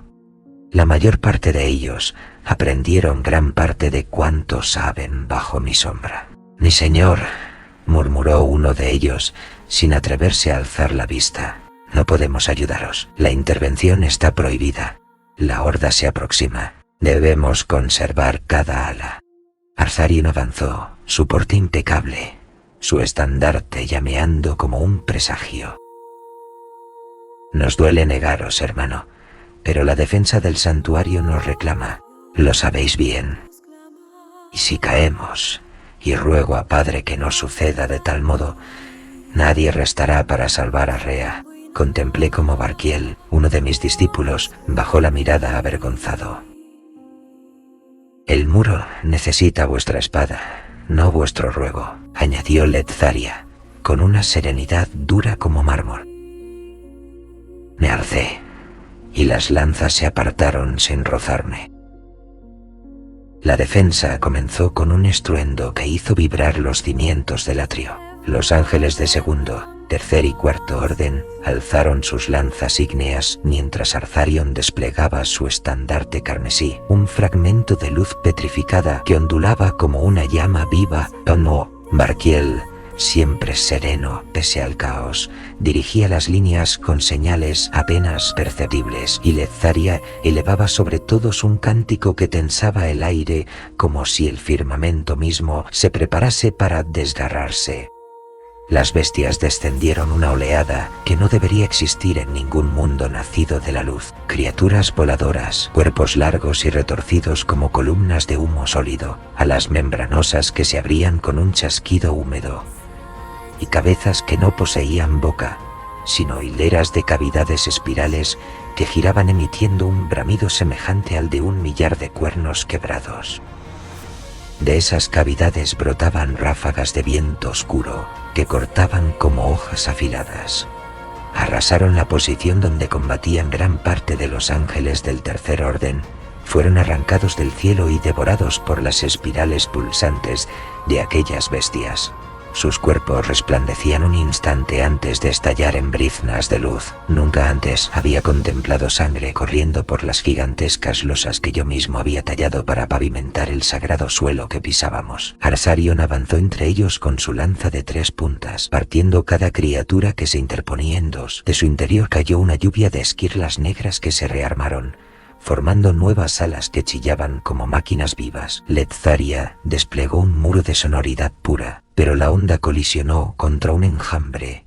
La mayor parte de ellos aprendieron gran parte de cuanto saben bajo mi sombra. «Mi señor», murmuró uno de ellos, sin atreverse a alzar la vista, «no podemos ayudaros. La intervención está prohibida. La horda se aproxima. Debemos conservar cada ala». Arzarion avanzó, su porte impecable, su estandarte llameando como un presagio. «Nos duele negaros, hermano, pero la defensa del santuario nos reclama. Lo sabéis bien. Y si caemos, y ruego a Padre que no suceda de tal modo, nadie restará para salvar a Rea». Contemplé como Barquiel, uno de mis discípulos, bajó la mirada avergonzado. «El muro necesita vuestra espada, no vuestro ruego», añadió Letzaria, con una serenidad dura como mármol. Me alcé, y las lanzas se apartaron sin rozarme. La defensa comenzó con un estruendo que hizo vibrar los cimientos del atrio. Los ángeles de segundo, tercer y cuarto orden alzaron sus lanzas ígneas mientras Arzarion desplegaba su estandarte carmesí, un fragmento de luz petrificada que ondulaba como una llama viva. Barquiel, siempre sereno pese al caos, dirigía las líneas con señales apenas perceptibles, y Letzaria elevaba sobre todos un cántico que tensaba el aire como si el firmamento mismo se preparase para desgarrarse. Las bestias descendieron una oleada que no debería existir en ningún mundo nacido de la luz. Criaturas voladoras, cuerpos largos y retorcidos como columnas de humo sólido, alas membranosas que se abrían con un chasquido húmedo, y cabezas que no poseían boca, sino hileras de cavidades espirales que giraban emitiendo un bramido semejante al de 1.000.000 de cuernos quebrados. De esas cavidades brotaban ráfagas de viento oscuro que cortaban como hojas afiladas. Arrasaron la posición donde combatían gran parte de los ángeles del tercer orden. Fueron arrancados del cielo y devorados por las espirales pulsantes de aquellas bestias. Sus cuerpos resplandecían un instante antes de estallar en briznas de luz. Nunca antes había contemplado sangre corriendo por las gigantescas losas que yo mismo había tallado para pavimentar el sagrado suelo que pisábamos. Arzarion avanzó entre ellos con su lanza de 3 puntas, partiendo cada criatura que se interponía en dos. De su interior cayó una lluvia de esquirlas negras que se rearmaron, formando nuevas alas que chillaban como máquinas vivas. Letzaria desplegó un muro de sonoridad pura, pero la onda colisionó contra un enjambre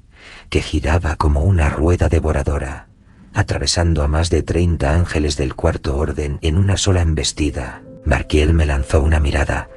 que giraba como una rueda devoradora, atravesando a más de 30 ángeles del cuarto orden en una sola embestida. Barquiel me lanzó una mirada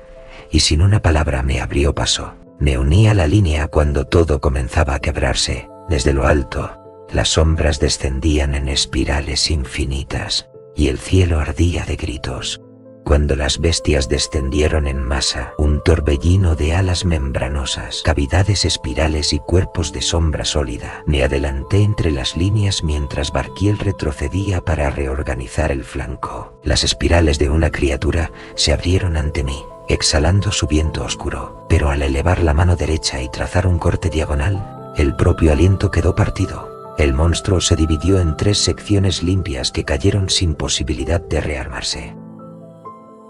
y sin una palabra me abrió paso. Me uní a la línea cuando todo comenzaba a quebrarse. Desde lo alto, las sombras descendían en espirales infinitas y el cielo ardía de gritos. Cuando las bestias descendieron en masa, un torbellino de alas membranosas, cavidades espirales y cuerpos de sombra sólida, me adelanté entre las líneas mientras Barquiel retrocedía para reorganizar el flanco. Las espirales de una criatura se abrieron ante mí, exhalando su viento oscuro, pero al elevar la mano derecha y trazar un corte diagonal, el propio aliento quedó partido. El monstruo se dividió en 3 secciones limpias que cayeron sin posibilidad de rearmarse.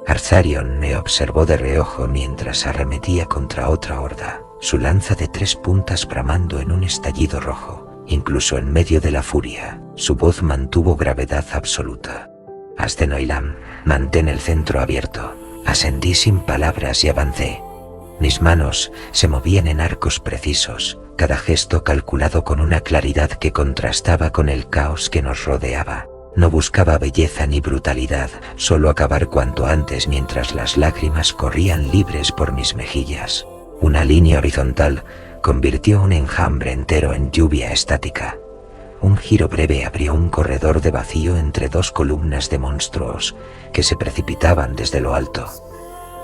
Arzarion me observó de reojo mientras arremetía contra otra horda, su lanza de 3 puntas bramando en un estallido rojo. Incluso en medio de la furia, su voz mantuvo gravedad absoluta. Astenoilam, mantén el centro abierto. Ascendí sin palabras y avancé. Mis manos se movían en arcos precisos, cada gesto calculado con una claridad que contrastaba con el caos que nos rodeaba. No buscaba belleza ni brutalidad, solo acabar cuanto antes mientras las lágrimas corrían libres por mis mejillas. Una línea horizontal convirtió un enjambre entero en lluvia estática. Un giro breve abrió un corredor de vacío entre dos columnas de monstruos que se precipitaban desde lo alto.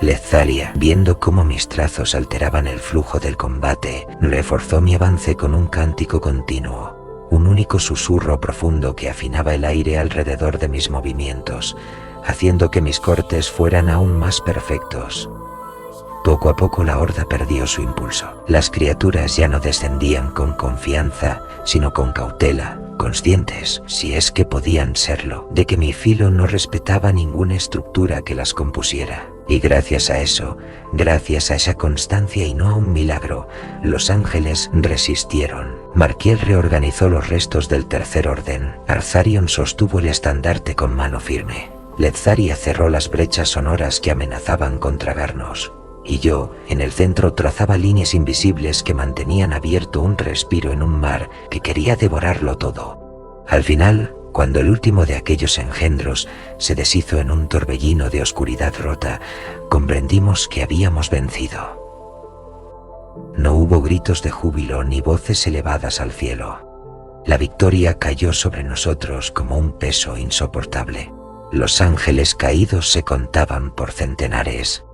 Ledzalia, viendo cómo mis trazos alteraban el flujo del combate, reforzó mi avance con un cántico continuo. Un único susurro profundo que afinaba el aire alrededor de mis movimientos, haciendo que mis cortes fueran aún más perfectos. Poco a poco la horda perdió su impulso. Las criaturas ya no descendían con confianza, sino con cautela, conscientes, si es que podían serlo, de que mi filo no respetaba ninguna estructura que las compusiera. Y gracias a eso, gracias a esa constancia y no a un milagro, los ángeles resistieron. Marquiel reorganizó los restos del Tercer Orden. Arzarion sostuvo el estandarte con mano firme. Ledzalia cerró las brechas sonoras que amenazaban con tragarnos. Y yo, en el centro, trazaba líneas invisibles que mantenían abierto un respiro en un mar que quería devorarlo todo. Al final, cuando el último de aquellos engendros se deshizo en un torbellino de oscuridad rota, comprendimos que habíamos vencido. No hubo gritos de júbilo ni voces elevadas al cielo. La victoria cayó sobre nosotros como un peso insoportable. Los ángeles caídos se contaban por centenares.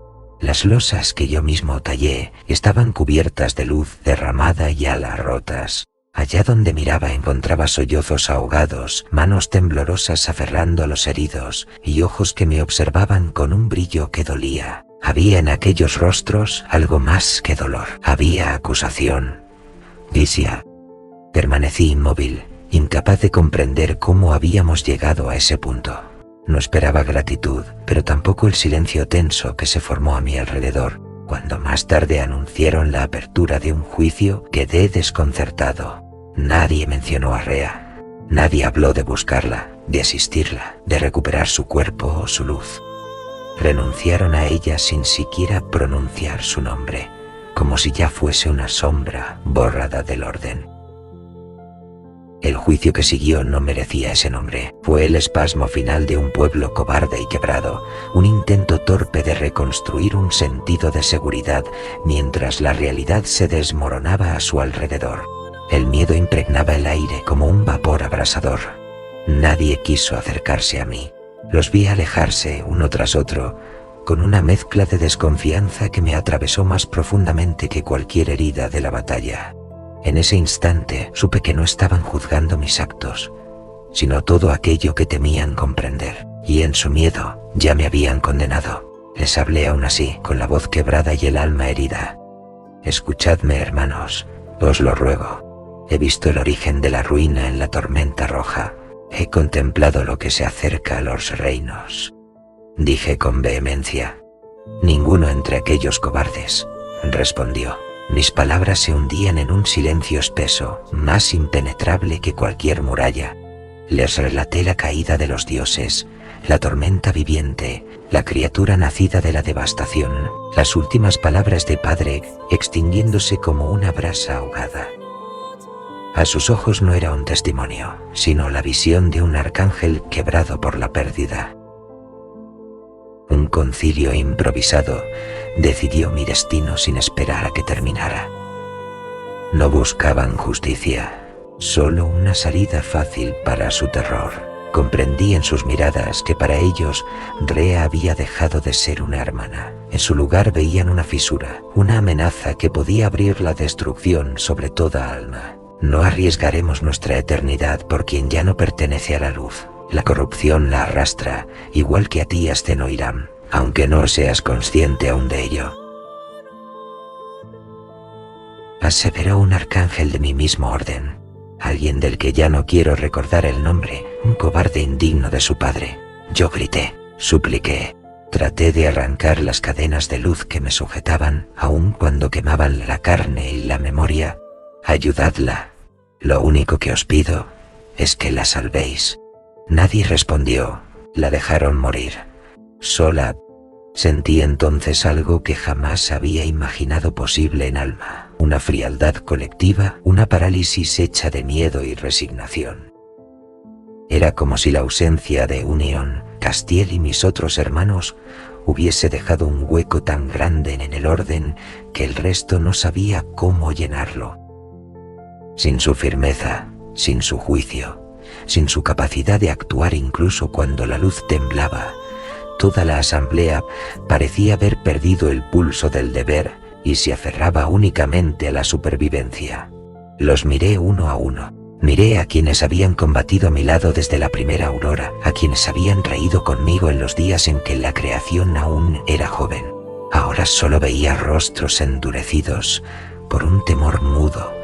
Las losas que yo mismo tallé estaban cubiertas de luz derramada y alas rotas. Allá donde miraba encontraba sollozos ahogados, manos temblorosas aferrando a los heridos y ojos que me observaban con un brillo que dolía. Había en aquellos rostros algo más que dolor. Había acusación. Visia. Permanecí inmóvil, incapaz de comprender cómo habíamos llegado a ese punto. No esperaba gratitud, pero tampoco el silencio tenso que se formó a mi alrededor. Cuando más tarde anunciaron la apertura de un juicio, quedé desconcertado. Nadie mencionó a Rea. Nadie habló de buscarla, de asistirla, de recuperar su cuerpo o su luz. Renunciaron a ella sin siquiera pronunciar su nombre, como si ya fuese una sombra borrada del orden. El juicio que siguió no merecía ese nombre. Fue el espasmo final de un pueblo cobarde y quebrado, un intento torpe de reconstruir un sentido de seguridad mientras la realidad se desmoronaba a su alrededor. El miedo impregnaba el aire como un vapor abrasador. Nadie quiso acercarse a mí. Los vi alejarse uno tras otro, con una mezcla de desconfianza que me atravesó más profundamente que cualquier herida de la batalla. En ese instante supe que no estaban juzgando mis actos, sino todo aquello que temían comprender, y en su miedo ya me habían condenado. Les hablé aún así, con la voz quebrada y el alma herida. Escuchadme, hermanos, os lo ruego. He visto el origen de la ruina en la tormenta roja. He contemplado lo que se acerca a los reinos. Dije con vehemencia. Ninguno entre aquellos cobardes, respondió. Mis palabras se hundían en un silencio espeso, más impenetrable que cualquier muralla. Les relaté la caída de los dioses, la tormenta viviente, la criatura nacida de la devastación, las últimas palabras de padre extinguiéndose como una brasa ahogada. A sus ojos no era un testimonio, sino la visión de un arcángel quebrado por la pérdida. Un concilio improvisado decidió mi destino sin esperar a que terminara. No buscaban justicia, solo una salida fácil para su terror. Comprendí en sus miradas que para ellos Rea había dejado de ser una hermana. En su lugar veían una fisura, una amenaza que podía abrir la destrucción sobre toda alma. No arriesgaremos nuestra eternidad por quien ya no pertenece a la luz. La corrupción la arrastra, igual que a ti, Astenoiram, aunque no seas consciente aún de ello. Aseveró un arcángel de mi mismo orden, alguien del que ya no quiero recordar el nombre, un cobarde indigno de su padre. Yo grité, supliqué, traté de arrancar las cadenas de luz que me sujetaban, aun cuando quemaban la carne y la memoria. Ayudadla. Lo único que os pido es que la salvéis. Nadie respondió. La dejaron morir. Sola. Sentí entonces algo que jamás había imaginado posible en Alma. Una frialdad colectiva, una parálisis hecha de miedo y resignación. Era como si la ausencia de Unión, Castiel y mis otros hermanos hubiese dejado un hueco tan grande en el orden que el resto no sabía cómo llenarlo. Sin su firmeza, sin su juicio, sin su capacidad de actuar incluso cuando la luz temblaba, toda la asamblea parecía haber perdido el pulso del deber y se aferraba únicamente a la supervivencia. Los miré uno a uno. Miré a quienes habían combatido a mi lado desde la primera aurora, a quienes habían reído conmigo en los días en que la creación aún era joven. Ahora solo veía rostros endurecidos por un temor mudo,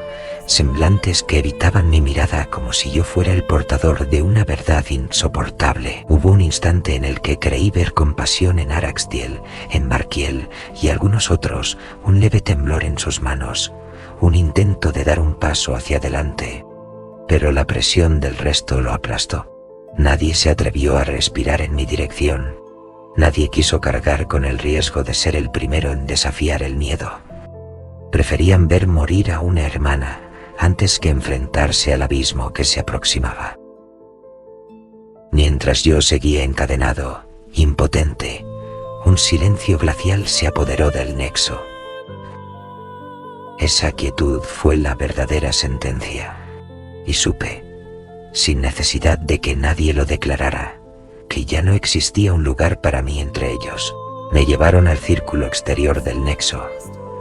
semblantes que evitaban mi mirada como si yo fuera el portador de una verdad insoportable. Hubo un instante en el que creí ver compasión en Araxtiel, en Markiel y algunos otros, un leve temblor en sus manos, un intento de dar un paso hacia adelante. Pero la presión del resto lo aplastó. Nadie se atrevió a respirar en mi dirección. Nadie quiso cargar con el riesgo de ser el primero en desafiar el miedo. Preferían ver morir a una hermana antes que enfrentarse al abismo que se aproximaba. Mientras yo seguía encadenado, impotente, un silencio glacial se apoderó del nexo. Esa quietud fue la verdadera sentencia. Y supe, sin necesidad de que nadie lo declarara, que ya no existía un lugar para mí entre ellos. Me llevaron al círculo exterior del nexo,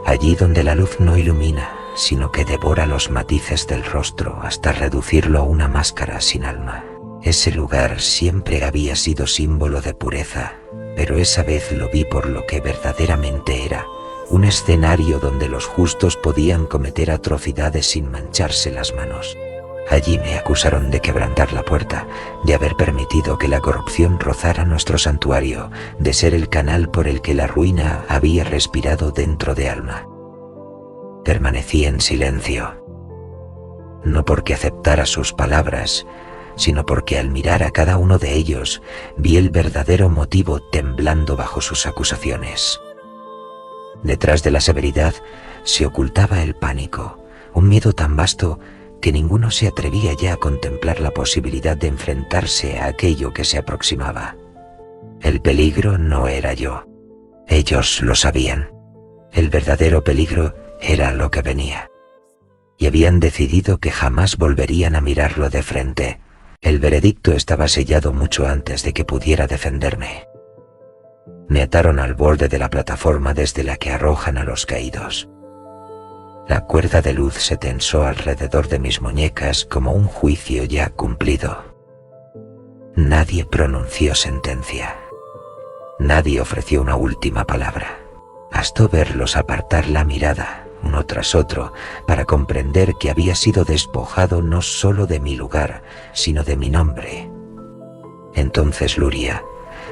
allí donde la luz no ilumina, sino que devora los matices del rostro hasta reducirlo a una máscara sin alma. Ese lugar siempre había sido símbolo de pureza, pero esa vez lo vi por lo que verdaderamente era, un escenario donde los justos podían cometer atrocidades sin mancharse las manos. Allí me acusaron de quebrantar la puerta, de haber permitido que la corrupción rozara nuestro santuario, de ser el canal por el que la ruina había respirado dentro de Alma. Permanecí en silencio, no porque aceptara sus palabras, sino porque al mirar a cada uno de ellos vi el verdadero motivo temblando bajo sus acusaciones. Detrás de la severidad se ocultaba el pánico, un miedo tan vasto que ninguno se atrevía ya a contemplar la posibilidad de enfrentarse a aquello que se aproximaba. El peligro no era yo. Ellos lo sabían. El verdadero peligro era lo que venía. Y habían decidido que jamás volverían a mirarlo de frente. El veredicto estaba sellado mucho antes de que pudiera defenderme. Me ataron al borde de la plataforma desde la que arrojan a los caídos. La cuerda de luz se tensó alrededor de mis muñecas como un juicio ya cumplido. Nadie pronunció sentencia. Nadie ofreció una última palabra. Bastó verlos apartar la mirada, uno tras otro, para comprender que había sido despojado no solo de mi lugar, sino de mi nombre. Entonces Luria,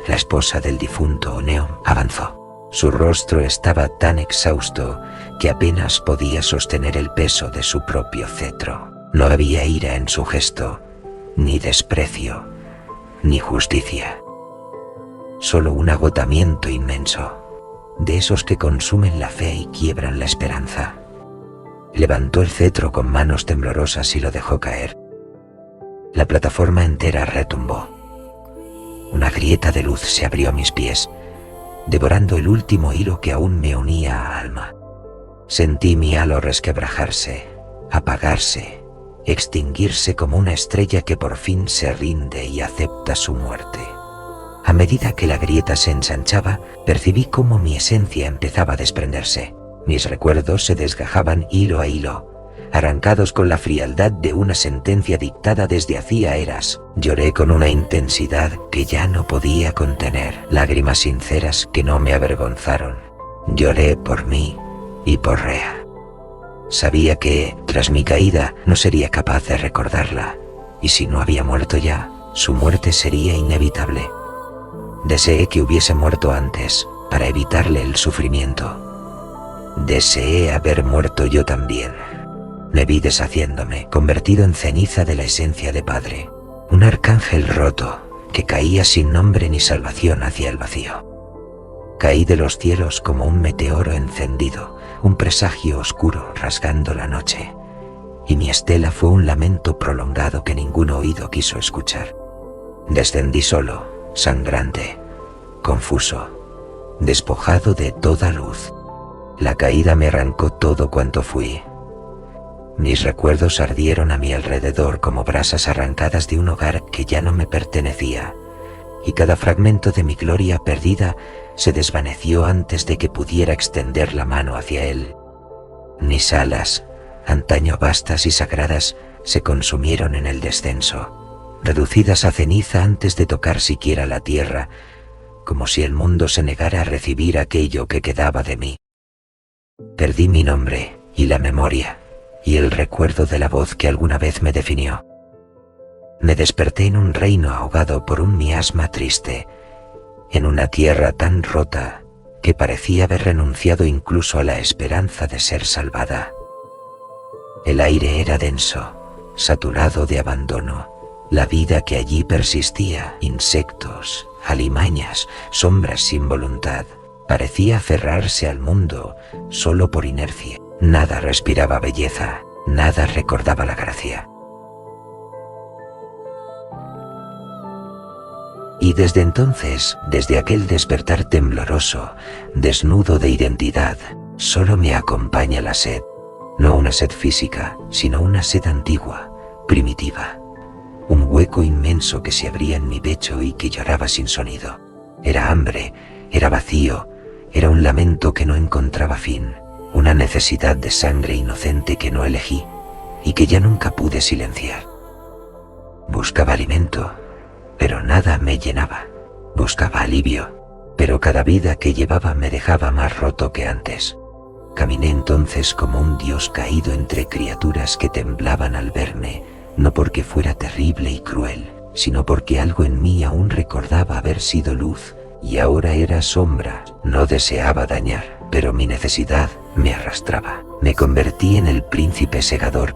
la esposa del difunto Oneon, avanzó. Su rostro estaba tan exhausto que apenas podía sostener el peso de su propio cetro. No había ira en su gesto, ni desprecio, ni justicia. Solo un agotamiento inmenso, de esos que consumen la fe y quiebran la esperanza. Levantó el cetro con manos temblorosas y lo dejó caer. La plataforma entera retumbó. Una grieta de luz se abrió a mis pies, devorando el último hilo que aún me unía a Alma. Sentí mi halo resquebrajarse, apagarse, extinguirse como una estrella que por fin se rinde y acepta su muerte. A medida que la grieta se ensanchaba, percibí cómo mi esencia empezaba a desprenderse. Mis recuerdos se desgajaban hilo a hilo, arrancados con la frialdad de una sentencia dictada desde hacía eras. Lloré con una intensidad que ya no podía contener, lágrimas sinceras que no me avergonzaron. Lloré por mí y por Rea. Sabía que, tras mi caída, no sería capaz de recordarla, y si no había muerto ya, su muerte sería inevitable. Deseé que hubiese muerto antes, para evitarle el sufrimiento. Deseé haber muerto yo también. Me vi deshaciéndome, convertido en ceniza de la esencia de padre. Un arcángel roto, que caía sin nombre ni salvación hacia el vacío. Caí de los cielos como un meteoro encendido, un presagio oscuro rasgando la noche, y mi estela fue un lamento prolongado que ningún oído quiso escuchar. Descendí solo, sangrante, confuso, despojado de toda luz. La caída me arrancó todo cuanto fui. Mis recuerdos ardieron a mi alrededor como brasas arrancadas de un hogar que ya no me pertenecía, y cada fragmento de mi gloria perdida se desvaneció antes de que pudiera extender la mano hacia él. Mis alas, antaño vastas y sagradas, se consumieron en el descenso, reducidas a ceniza antes de tocar siquiera la tierra, como si el mundo se negara a recibir aquello que quedaba de mí. Perdí mi nombre y la memoria, y el recuerdo de la voz que alguna vez me definió. Me desperté en un reino ahogado por un miasma triste, en una tierra tan rota que parecía haber renunciado incluso a la esperanza de ser salvada. El aire era denso, saturado de abandono. La vida que allí persistía, insectos, alimañas, sombras sin voluntad, parecía aferrarse al mundo solo por inercia. Nada respiraba belleza, nada recordaba la gracia. Y desde entonces, desde aquel despertar tembloroso, desnudo de identidad, solo me acompaña la sed. No una sed física, sino una sed antigua, primitiva. Un hueco inmenso que se abría en mi pecho y que lloraba sin sonido. Era hambre, era vacío, era un lamento que no encontraba fin. Una necesidad de sangre inocente que no elegí y que ya nunca pude silenciar. Buscaba alimento, pero nada me llenaba. Buscaba alivio, pero cada vida que llevaba me dejaba más roto que antes. Caminé entonces como un dios caído entre criaturas que temblaban al verme, no porque fuera terrible y cruel, sino porque algo en mí aún recordaba haber sido luz y ahora era sombra. No deseaba dañar, pero mi necesidad me arrastraba. Me convertí en el príncipe segador.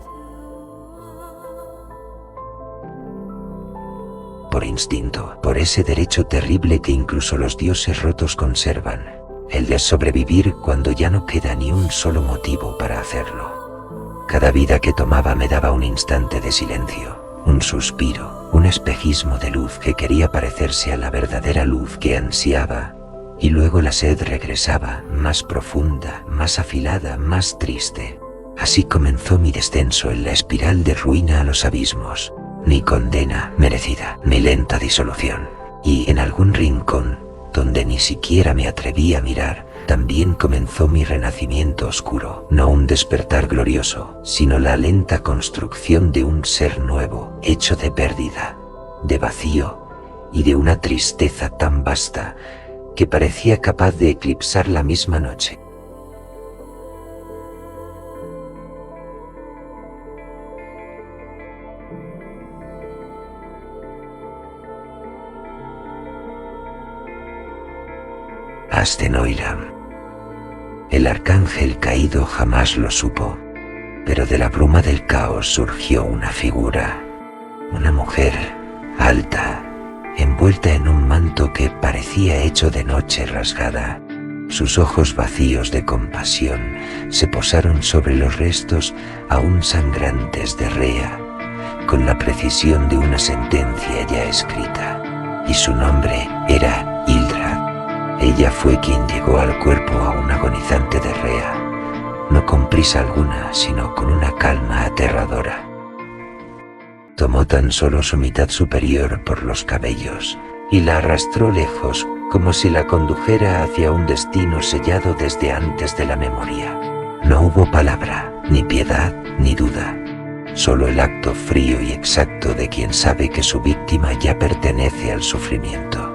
Por instinto, por ese derecho terrible que incluso los dioses rotos conservan, el de sobrevivir cuando ya no queda ni un solo motivo para hacerlo. Cada vida que tomaba me daba un instante de silencio, un suspiro, un espejismo de luz que quería parecerse a la verdadera luz que ansiaba, y luego la sed regresaba, más profunda, más afilada, más triste. Así comenzó mi descenso en la espiral de ruina a los abismos, mi condena merecida, mi lenta disolución. Y en algún rincón, donde ni siquiera me atreví a mirar, también comenzó mi renacimiento oscuro, no un despertar glorioso, sino la lenta construcción de un ser nuevo, hecho de pérdida, de vacío y de una tristeza tan vasta que parecía capaz de eclipsar la misma noche. Astenoiram. El arcángel caído jamás lo supo, pero de la bruma del caos surgió una figura, una mujer alta, envuelta en un manto que parecía hecho de noche rasgada. Sus ojos vacíos de compasión se posaron sobre los restos aún sangrantes de Rea, con la precisión de una sentencia ya escrita, y su nombre era Hildrad. Ella fue quien llegó al cuerpo aún agonizante de Rea, no con prisa alguna, sino con una calma aterradora. Tomó tan solo su mitad superior por los cabellos y la arrastró lejos, como si la condujera hacia un destino sellado desde antes de la memoria. No hubo palabra, ni piedad, ni duda, solo el acto frío y exacto de quien sabe que su víctima ya pertenece al sufrimiento.